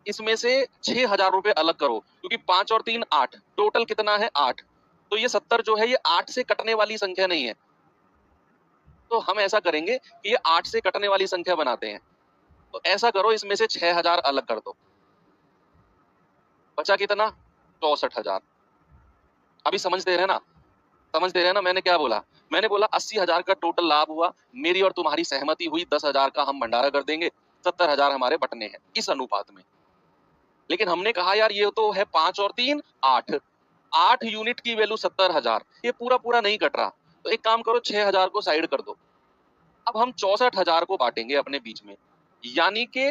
इसमें से 6,000 रुपए अलग करो, क्योंकि 5 और 3 8, टोटल कितना है 8। तो ये 70 जो है ये 8 से कटने वाली संख्या नहीं है, तो हम ऐसा करेंगे कि ये 8 से कटने वाली संख्या बनाते हैं। तो ऐसा करो इसमें से 6,000 अलग कर दो, बचा कितना 64,000। अभी समझते रहे ना, समझते रहे ना मैंने क्या बोला? मैंने बोला 80,000 का टोटल लाभ हुआ, मेरी और तुम्हारी सहमति हुई 10,000 का हम भंडारा कर देंगे, 70,000 हमारे बटने हैं इस अनुपात में। लेकिन हमने कहा यार ये तो है 5 और 3 8, 8 यूनिट की वैल्यू 70,000, ये पूरा पूरा नहीं कट रहा। तो एक काम करो 6,000 को साइड कर दो। अब हम 64,000 को बांटेंगे अपने बीच में, यानी कि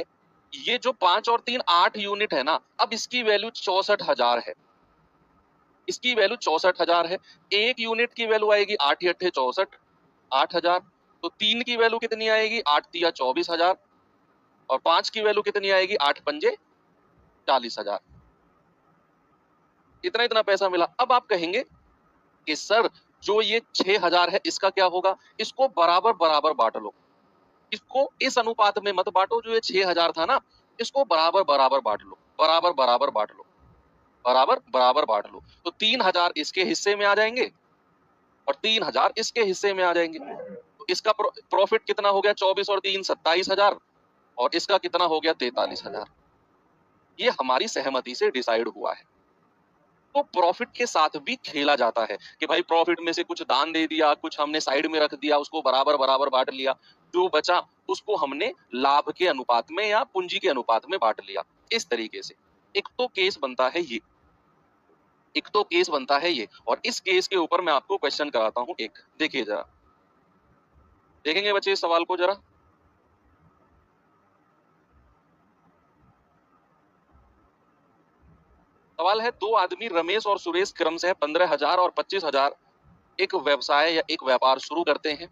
ये जो 5 और 3 8 यूनिट है ना, अब इसकी वैल्यू 64,000 है, इसकी वैल्यू 64,000 है। एक यूनिट की वैल्यू आएगी 8 अट्ठे 64, 8,000। तो 3 की वैल्यू कितनी आएगी 8 तिया 24,000, और 5 की वैल्यू कितनी आएगी 8 पंजे 40,000। इतना इतना पैसा मिला। अब आप कहेंगे कि सर जो ये 6,000 है इसका क्या होगा? इसको बराबर बराबर बांट लो, इसको इस अनुपात में मत बांटो। जो ये 6,000 था ना, इसको बराबर बराबर बांट लो, बराबर बराबर बांट लो, बराबर बराबर बांट लो। तो 3,000 इसके हिस्से में आ जाएंगे और 3,000 इसके हिस्से में आ जाएंगे। तो इसका प्रॉफिट कितना हो गया? 24 और 3 27,000, और इसका कितना हो गया 43,000। ये हमारी सहमति से डिसाइड हुआ है। तो प्रॉफिट के साथ भी खेला जाता है कि भाई प्रॉफिट में से कुछ दान दे दिया, कुछ हमने साइड में रख दिया, उसको बराबर बराबर बांट लिया, जो बचा उसको हमने लाभ के अनुपात में या पूंजी के अनुपात में बांट लिया। इस तरीके से एक तो केस बनता है ये, एक तो केस बनता है ये। और इस केस के ऊपर मैं आपको क्वेश्चन कराता हूं एक, देखिए जरा, देखेंगे बच्चे इस सवाल को जरा। सवाल है, दो आदमी रमेश और सुरेश क्रमशः 15,000 और 25,000 एक व्यवसाय या एक व्यापार शुरू करते हैं।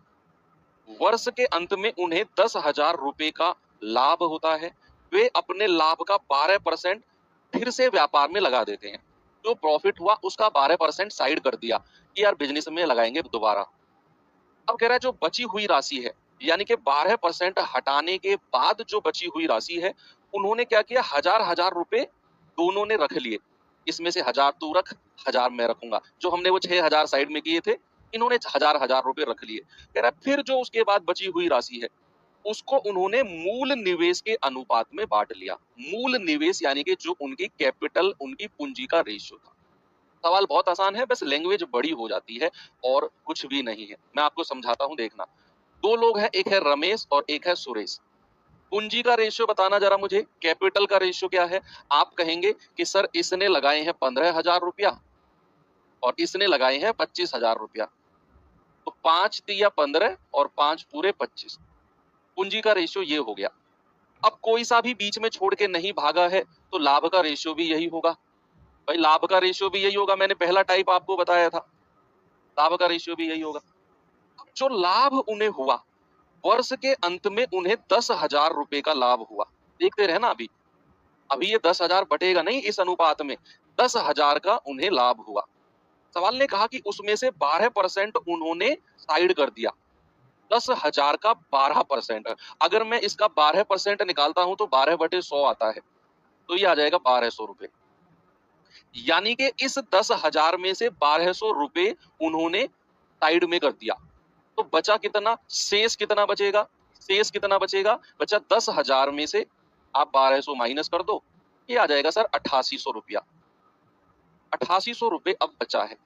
वर्ष के अंत में उन्हें 10,000 रुपए का लाभ होता है। वे अपने लाभ का 12% फिर से व्यापार में लगा देते हैं। जो प्रॉफिट हुआ उसका 12% साइड कर दिया कि यार बिजनेस में लगाएंगे दोबारा। अब कह रहा है जो बची हुई राशि है, यानी कि 12% हटाने के बाद जो बची हुई राशि है, उन्होंने क्या किया, 1,000 रुपए दोनों ने रख लिए। इसमें से 1,000 तू रख, 1,000 मैं रखूंगा। जो हमने वो 6,000 साइड में किए थे, इन्होंने 1,000 रुपए रख लिए। कह रहा है फिर जो उसके बाद बची हुई राशि है, उसको उन्होंने मूल निवेश के अनुपात में बांट लिया। मूल निवेश यानी कि जो उनकी कैपिटल, उनकी पूंजी का रेशियो था। सवाल बहुत आसान है, बस लैंग्वेज बड़ी हो जाती है और कुछ भी नहीं है। मैं आपको समझाता हूं, देखना। दो लोग हैं, एक है रमेश और एक है सुरेश। पूंजी का रेशियो बताना जरा मुझे, कैपिटल का रेशियो क्या है? आप कहेंगे कि सर इसने लगाए हैं 15,000 रुपया और इसने लगाए हैं 25,000 रुपया। तो 5 तिया 15 और 5 पूरे 25, पूंजी का रेशियो ये हो गया। अब कोई सा भी बीच में छोड़ के नहीं भागा है, तो लाभ का रेशियो भी यही होगा। भाई लाभ का रेशियो भी यही होगा, मैंने पहला टाइप आपको बताया था, लाभ का रेशियो भी यही होगा। जो लाभ उन्हें हुआ, वर्ष के अंत में उन्हें 10,000 रुपए का लाभ हुआ। देखते रहे ना, अभी अभी ये 10,000 बटेगा नहीं इस अनुपात में, 10,000 का उन्हें लाभ हुआ। सवाल ने कहा कि उसमें से 12% उन्होंने साइड कर दिया। 10,000 का 12%, अगर मैं इसका 12% निकालता हूं तो 12/100 आता है, तो ये आ जाएगा 1200 रुपए। यानी कि इस 10,000 में से 1200 रुपए उन्होंने साइड में कर दिया, तो बचा कितना, शेष कितना बचेगा, शेष कितना बचेगा, बचा 10,000 में से आप 1200 माइनस कर दो, ये आ जाएगा सर 8800 रुपया। 8800 रुपए अब बचा है।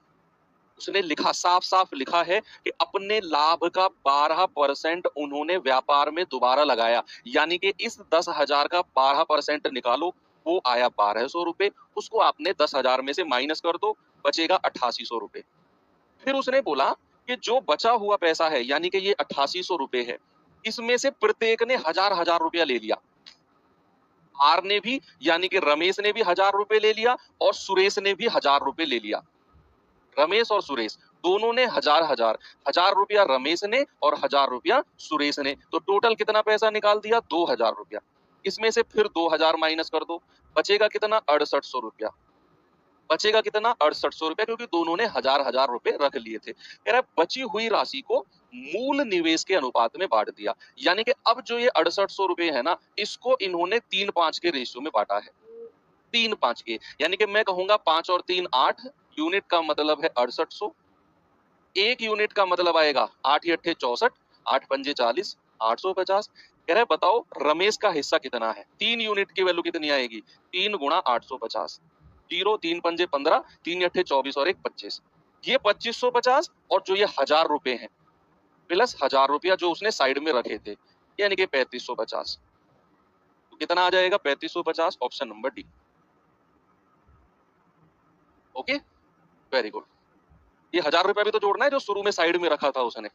उसने लिखा, साफ साफ लिखा है कि अपने लाभ का 12% उन्होंने व्यापार में दोबारा लगाया, यानी कि इस 10,000 का 12% निकालो, वो आया 1200 रुपए, उसको आपने 10,000 में से माइनस कर दो, बचेगा 8800 रुपए। फिर उसने बोला कि जो बचा हुआ पैसा है, यानी कि ये 8800 रुपए है, इसमें से प्रत्येक ने 1000 रुपया ले लिया। आर ने भी, यानी कि रमेश ने भी 1000 रुपए ले लिया और सुरेश ने भी 1000 रुपए ले लिया। रमेश और सुरेश दोनों ने 1000 रुपया रमेश ने और 1000 रुपया सुरेश ने, तो टोटल कितना पैसा निकाल दिया, 2000 रुपया। इसमें से फिर 2000 माइनस कर दो, बचेगा कितना, 6800 रुपया। बचेगा कितना, 6800 रुपया, क्योंकि दोनों ने 1000 रुपए रख लिए थे। कह रहा है बची हुई राशि को मूल निवेश के अनुपात में बांट दिया, यानी कि अब जो ये 6800 रुपए है ना, इसको इन्होंने 3-5 के रेशियो में बांटा है। 3-5 के, यानी कि मैं कहूंगा 5 और 3 8 यूनिट का मतलब है 6800, एक यूनिट का मतलब आएगा 8 × 8 = 64, 8 × 5 = 40, 850। कह रहे बताओ रमेश का हिस्सा कितना है, 3 यूनिट की वैल्यू कितनी आएगी, 3 × 850, 0 3 × 5 = 15, 3 × 8 = 24 और 1 25, ये 2550 और जो ये 1000 रुपए हैं प्लस 1000 रुपया जो उसने साइड में रखे थे, यानी कि 3550। तो कितना आ जाएगा, 3550, option number D. Okay, very good. ये 1000 रुपया भी तो जोड़ना है जो शुरू में साइड में रखा था उसने।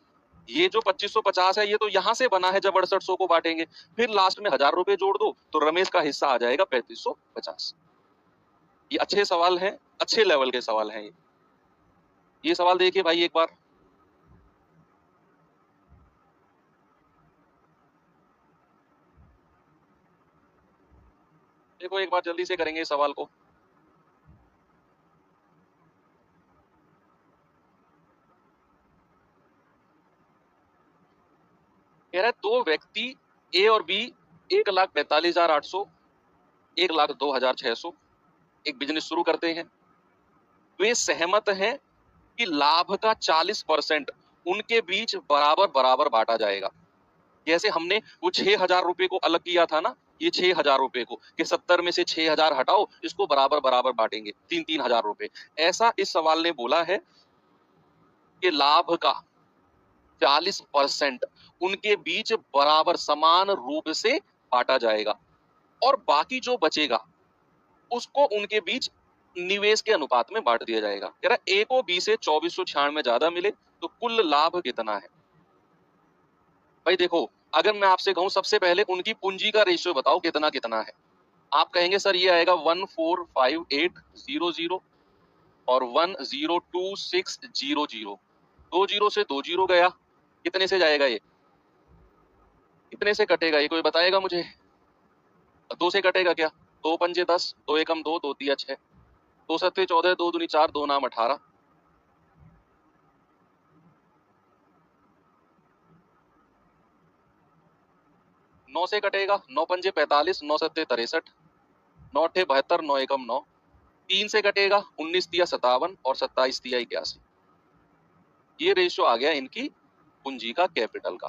ये जो 2550 है ये तो यहां से बना है जब 6800 को बांटेंगे, फिर लास्ट में 1000 रुपए जोड़ दो तो रमेश का हिस्सा आ जाएगा 3550। ये अच्छे सवाल हैं, अच्छे लेवल के सवाल हैं ये सवाल देखिए भाई एक बार। देखो एक बार जल्दी से करेंगे इस सवाल को। कह रहा है दो व्यक्ति ए और बी 1,45,800, 1,02,600 एक बिजनेस शुरू करते हैं। वे सहमत हैं कि लाभ का 40% उनके बीच बराबर बराबर बांटा जाएगा। जैसे हमने वो 6,000 रुपए को अलग किया था ना, ये 6,000 रुपए को कि 70 में से 6,000 हटाओ, इसको बराबर बराबर बांटेंगे, 3-3 हजार रुपए। ऐसा इस सवाल ने बोला है कि लाभ का 40% उनके बीच बराबर समान रूप से बांटा जाएगा और बाकी जो बचेगा उसको उनके बीच निवेश के अनुपात में बांट दिया जाएगा। कह रहा ए को बी से 2496 ज्यादा मिले तो कुल लाभ कितना है। भाई देखो, अगर मैं आपसे कहूं सबसे पहले उनकी पूंजी का रेशियो बताओ कितना कितना है, आप कहेंगे सर ये आएगा 145800 और 102600। 2 जीरो से 2 जीरो गया, कितने से जाएगा ये, कितने से कटेगा ये कोई बताएगा मुझे, 2 से कटेगा क्या, 2 पंजे 10, 2 एकम 2, 2 तिया 6, 2 सत्ते 14, 2 दूनी 4, 2 नाम 18। 9 से कटेगा, 9 पंजे 45, 9 सत्ते 63, 9 अट्ठे 72, 9 एकम 9। 3 से कटेगा, 19 तिया 57 और 27 तिया 81। ये रेशियो आ गया इनकी पूंजी का, कैपिटल का।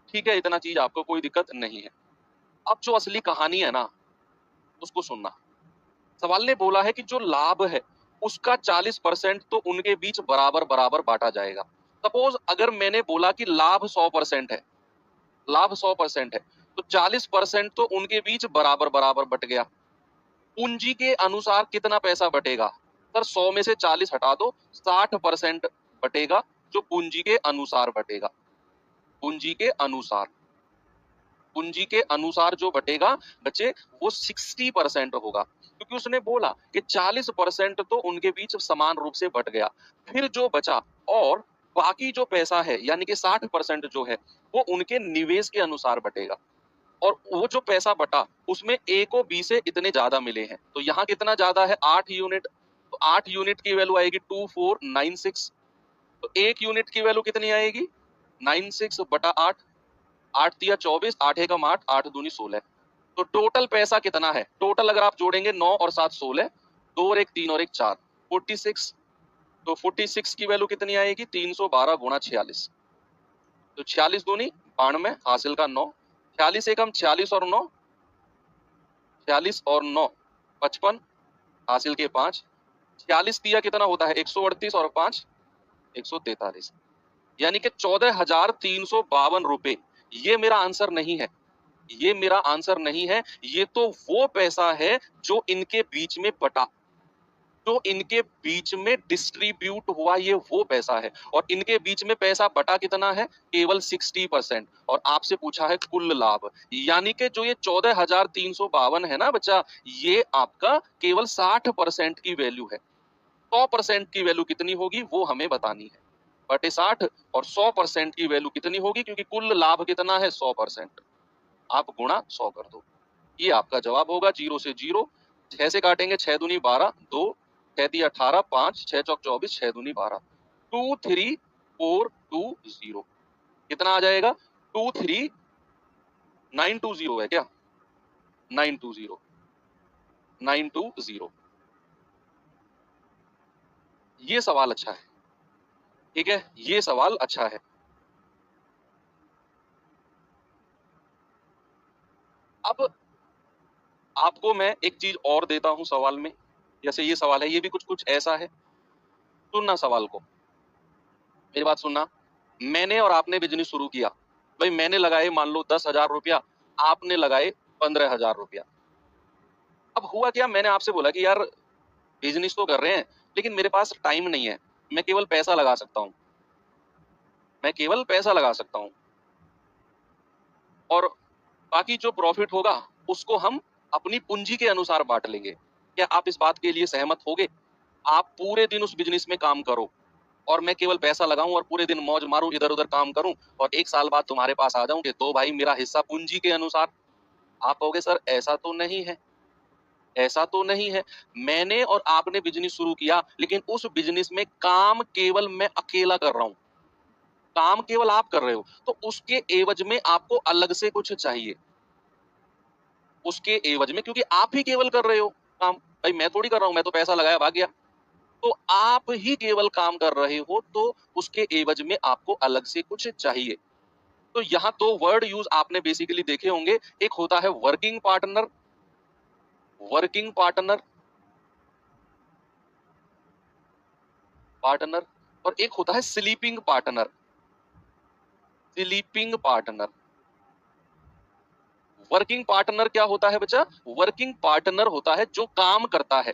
ठीक है, इतना चीज आपको कोई दिक्कत नहीं है। अब जो असली कहानी है ना उसको सुनना। सवाल ने बोला है कि जो लाभ है उसका 40% तो उनके बीच बराबर बराबर बांटा जाएगा। सपोज अगर मैंने बोला कि लाभ 100% है, लाभ 100% है, तो 40% तो उनके बीच बराबर बराबर बट गया। पूंजी के अनुसार कितना पैसा बटेगा, सर 100 में से 40 हटा दो, 60% बटेगा जो पूंजी के अनुसार बटेगा। पूंजी के अनुसार, पूंजी के अनुसार जो बटेगा बच्चे वो 60% होगा, क्योंकि उसने बोला कि 40% तो उनके बीच समान रूप से बट गया। फिर जो बचा और बाकी जो पैसा है यानी कि 60% जो है वो उनके निवेश के अनुसार बटेगा। और वो जो पैसा बटा उसमें ए को बी से इतने ज्यादा मिले हैं, तो यहाँ कितना ज्यादा है 8 यूनिट, तो 8 यूनिट की वैल्यू आएगी 2496। तो 1 यूनिट की वैल्यू कितनी आएगी 96 बटा 8, 8 दिया 24, 8 एकम 8, 8 दूनी 16। तो टोटल पैसा कितना है, टोटल अगर आप जोड़ेंगे 9 और 7 16, 2 और 1 3 और 1 4, 46। तो 46 की वैल्यू कितनी आएगी 312 गुणा 46, तो 46 दूनी 92, हासिल का 9, 46 एकम 46 और 9, 46 और 9 55, हासिल के 5, 46 दिया कितना होता है 138 और 5 143, यानी कि 14,352 रुपए। ये मेरा आंसर नहीं है, ये मेरा आंसर नहीं है, ये तो वो पैसा है जो इनके बीच में बटा, जो इनके बीच में डिस्ट्रीब्यूट हुआ, ये वो पैसा है। और इनके बीच में पैसा बटा कितना है केवल 60%, और आपसे पूछा है कुल लाभ, यानी कि जो ये 14,352 है ना बच्चा, ये आपका केवल 60% की वैल्यू है। 100% की वैल्यू कितनी होगी वो हमें बतानी है, बटे 60, और 100% की वैल्यू कितनी होगी, क्योंकि कुल लाभ कितना है 100%, आप गुणा 100 कर दो, ये आपका जवाब होगा। 0 से 0, 6 से काटेंगे 6 दूनी 12, 2 6 दी 18, 5 6 चौक 24, 6 दूनी 12, 23420 कितना आ जाएगा 23920 है क्या, 920 920। ये सवाल अच्छा है, ठीक है, ये सवाल अच्छा है। अब आपको मैं एक चीज और देता हूं सवाल में, जैसे ये सवाल है, ये भी कुछ कुछ ऐसा है, सुनना सवाल को, मेरी बात सुनना। मैंने और आपने बिजनेस शुरू किया, भाई मैंने लगाए मान लो 10,000 रुपया, आपने लगाए 15,000 रुपया। अब हुआ क्या, मैंने आपसे बोला कि यार बिजनेस तो कर रहे हैं लेकिन मेरे पास टाइम नहीं है, मैं केवल पैसा लगा सकता हूँ, मैं केवल पैसा लगा सकता हूँ, और बाकी जो प्रॉफिट होगा उसको हम अपनी पूंजी के अनुसार बांट लेंगे। क्या आप इस बात के लिए सहमत होगे? आप पूरे दिन उस बिजनेस में काम करो और मैं केवल पैसा लगाऊं और पूरे दिन मौज मारूं, इधर उधर काम करूं, और 1 साल बाद तुम्हारे पास आ जाऊं कि तो भाई मेरा हिस्सा पूंजी के अनुसार। आप कहोगे सर ऐसा तो नहीं है, ऐसा तो नहीं है, मैंने और आपने बिजनेस शुरू किया लेकिन उस बिजनेस में काम केवल मैं अकेला कर रहा हूं, काम केवल आप कर रहे हो, तो उसके एवज में आपको अलग से कुछ चाहिए, उसके एवज में, क्योंकि आप ही केवल कर रहे हो काम, भाई मैं थोड़ी कर रहा हूं, मैं तो पैसा लगाया भाग गया, तो आप ही केवल काम कर रहे हो, तो उसके एवज में आपको अलग से कुछ चाहिए। तो यहाँ तो वर्ड यूज आपने बेसिकली देखे होंगे, एक होता है working partner, working partner, partner, और एक होता है sleeping partner, sleeping partner. Working partner क्या होता है बच्चा, वर्किंग पार्टनर होता है जो काम करता है,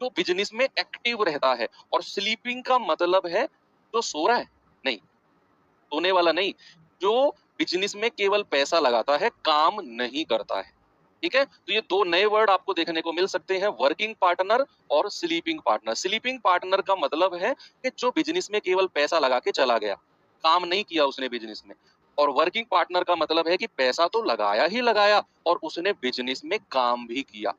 जो बिजनेस में एक्टिव रहता है, और स्लीपिंग का मतलब है जो सो रहा है, नहीं, सोने वाला नहीं, जो बिजनेस में केवल पैसा लगाता है, काम नहीं करता है। ठीक है, तो ये दो नए वर्ड आपको देखने को मिल सकते हैं, वर्किंग पार्टनर और स्लीपिंग पार्टनर। स्लीपिंग पार्टनर का मतलब है कि जो बिजनेस में केवल पैसा लगा के चला गया, काम नहीं किया उसने बिजनेस में, और वर्किंग पार्टनर का मतलब है कि पैसा तो लगाया ही लगाया और उसने बिजनेस में काम भी किया।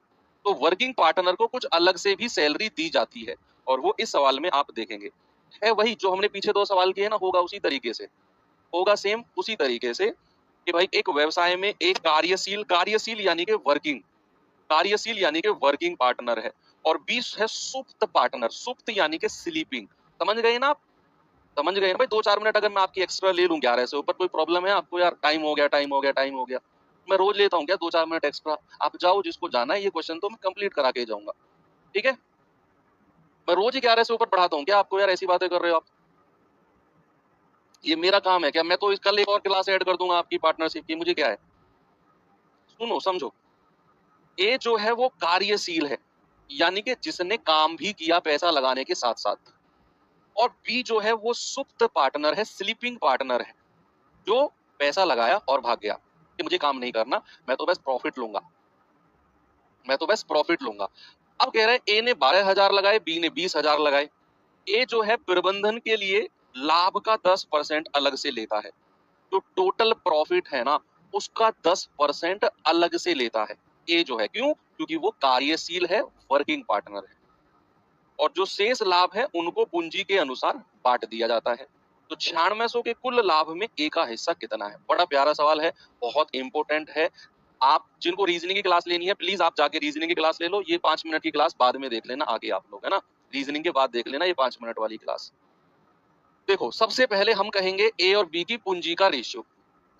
तो वर्किंग पार्टनर को कुछ अलग से भी सैलरी दी जाती है, और वो इस सवाल में आप देखेंगे, है वही जो हमने पीछे 2 सवाल किए ना, होगा उसी तरीके से, होगा सेम उसी तरीके से, कि भाई एक व्यवसाय में एक कार्यशील, कार्यशील यानी कि वर्किंग, कार्यशील यानी कि वर्किंग पार्टनर है, और 20 है सुप्त पार्टनर, सुप्त यानी कि स्लीपिंग। समझ गए ना आप, समझ गए ना भाई। 2-4 मिनट अगर मैं आपकी एक्स्ट्रा ले लूं 11 से ऊपर, कोई प्रॉब्लम है आपको? यार टाइम हो गया, टाइम हो गया, टाइम हो गया, मैं रोज लेता हूँ क्या 2-4 मिनट एक्स्ट्रा? आप जाओ, जिसको जाना है ये क्वेश्चन तो मैं कंप्लीट करा के जाऊंगा, ठीक है। मैं रोज ही 11 से ऊपर पढ़ाता हूँ क्या आपको? यार ऐसी बातें कर रहे हो आप, ये मेरा काम है क्या? मैं तो कल एक और क्लास ऐड कर दूंगा आपकी पार्टनरशिप की, मुझे क्या है। सुनो समझो, ए जो है वो कार्यशील है, यानी कि जिसने काम भी किया पैसा लगाने के साथ साथ, और बी जो है वो सुप्त पार्टनर है, स्लीपिंग पार्टनर है, जो पैसा लगाया और भाग गया कि मुझे काम नहीं करना, मैं तो बस प्रॉफिट लूंगा, मैं तो बस प्रॉफिट लूंगा। अब कह रहे हैं ए ने 12,000 लगाए, बी ने 20,000 लगाए। ए जो है प्रबंधन के लिए लाभ का 10% अलग से लेता है, तो टोटल प्रॉफिट है ना उसका 10% अलग से लेता है ए जो है। क्यों? क्योंकि वो कार्यशील है, वर्किंग पार्टनर है। और जो शेष लाभ है उनको पूंजी के अनुसार बांट दिया जाता है। तो 9600 के कुल लाभ में ए का हिस्सा कितना है? बड़ा प्यारा सवाल है, बहुत इंपॉर्टेंट है। आप जिनको रीजनिंग की क्लास लेनी है प्लीज आप जाके रीजनिंग की क्लास ले लो, ये 5 मिनट की क्लास बाद में देख लेना आगे आप लोग, है ना। रीजनिंग के बाद देख लेना ये 5 मिनट वाली क्लास। देखो सबसे पहले हम कहेंगे ए और बी की पूंजी का रेशियो,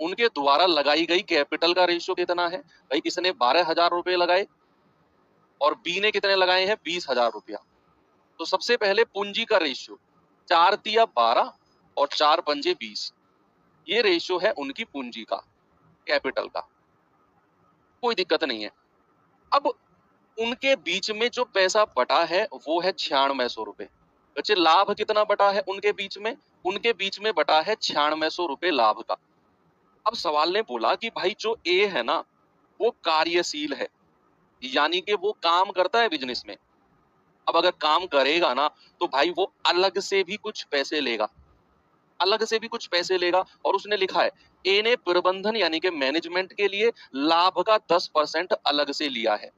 उनके द्वारा लगाई गई कैपिटल का रेशियो कितना है। भाई इसने 12,000 रुपए लगाए और बी ने कितने लगाए हैं? 20,000 रुपया। तो सबसे पहले पूंजी का रेशियो 4 तिया 12 और 4 पंजे 20, ये रेशियो है उनकी पूंजी का, कैपिटल का, कोई दिक्कत नहीं है। अब उनके बीच में जो पैसा बटा है वो है 9600 रुपए। बच्चे लाभ कितना बटा है उनके बीच में? उनके बीच में बटा है 9600 रुपए लाभ का। अब सवाल ने बोला कि भाई जो ए है ना वो कार्यशील है, यानी कि वो काम करता है बिजनेस में। अब अगर काम करेगा ना तो भाई वो अलग से भी कुछ पैसे लेगा, अलग से भी कुछ पैसे लेगा। और उसने लिखा है ए ने प्रबंधन यानी कि मैनेजमेंट के लिए लाभ का 10% अलग से लिया है,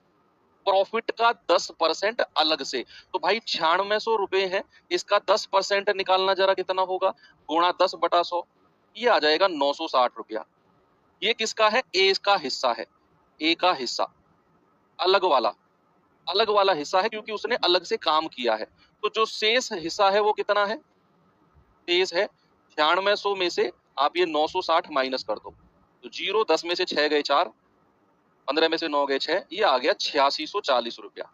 प्रॉफिट का 10% अलग से। तो भाई 9600 रुपए है, इसका 10% निकालना जरा कितना होगा? गुणा 10/100, ये आ जाएगा 960 रुपया। ये किसका है? ए का हिस्सा है, ए का हिस्सा अलग वाला, अलग वाला हिस्सा है क्योंकि उसने अलग से काम किया है। तो जो शेष हिस्सा है वो कितना है? शेष है 9600 में से आप ये 960 माइनस कर दो, तो 0 10 में से 6 गए 4, 15 में से 9 गए 6, ये आ गया 8640 रुपया,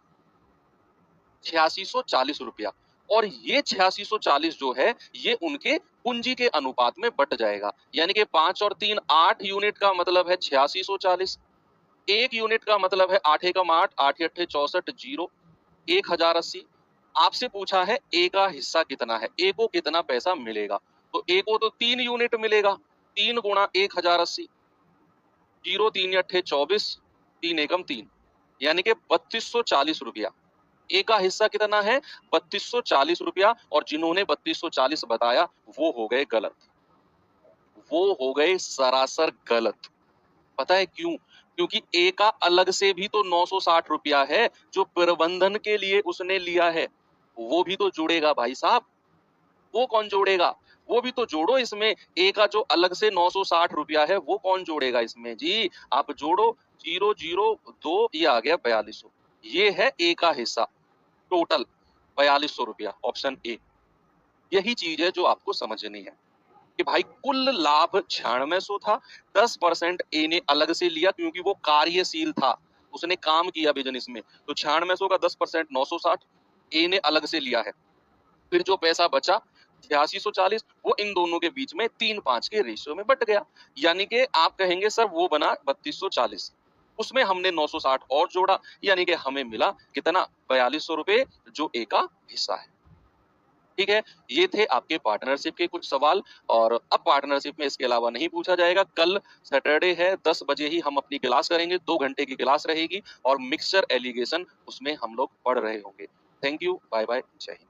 8640 रुपया। और ये 8640 जो है ये उनके पूंजी के अनुपात में बट जाएगा, यानी कि 5 और 3 8 यूनिट का मतलब है 8640, 1 यूनिट का मतलब है 8 एकम 8, 8 अट्ठे 64, 0 1080। आपसे पूछा है ए का हिस्सा कितना है, ए को कितना पैसा मिलेगा। तो ए को तो 3 यूनिट मिलेगा, 3 गुणा 1080, 0 3 अट्ठे 24, 3 एकम 3, यानी कि 3240 रुपया। ए का हिस्सा कितना है? 3240 रुपया। और जिन्होंने 3240 बताया वो हो गए गलत, वो हो गए सरासर गलत। पता है क्यों? क्योंकि ए का अलग से भी तो 960 रुपया है जो प्रबंधन के लिए उसने लिया है, वो भी तो जुड़ेगा भाई साहब। वो कौन जोड़ेगा? वो भी तो जोड़ो इसमें। ए का जो अलग से 960 रुपया है वो कौन जोड़ेगा इसमें? जी आप जोड़ो, 002, ये आ गया 4200, ये है ए का हिस्सा टोटल 4200 रुपया, ऑप्शन ए। यही चीज है जो आपको समझनी है कि भाई कुल लाभ 9600 था, 10% ए ने अलग से लिया क्योंकि वो कार्यशील था, उसने काम किया बिजनेस में। तो 9600 का 10% 960 ए ने अलग से लिया है। फिर जो पैसा बचा 8640 वो इन दोनों के बीच में 3-5 के रेशियो में बट गया, यानी कि आप कहेंगे सर वो बना 3240, उसमें हमने 960 और जोड़ा, यानी कि हमें मिला कितना? 4200 रुपए जो ए का हिस्सा है। ठीक है, ये थे आपके पार्टनरशिप के कुछ सवाल। और अब पार्टनरशिप में इसके अलावा नहीं पूछा जाएगा। कल सैटरडे है, 10 बजे ही हम अपनी क्लास करेंगे, 2 घंटे की क्लास रहेगी और मिक्सचर एलिगेशन उसमें हम लोग पढ़ रहे होंगे। थैंक यू, बाय बाय, जय हिंद।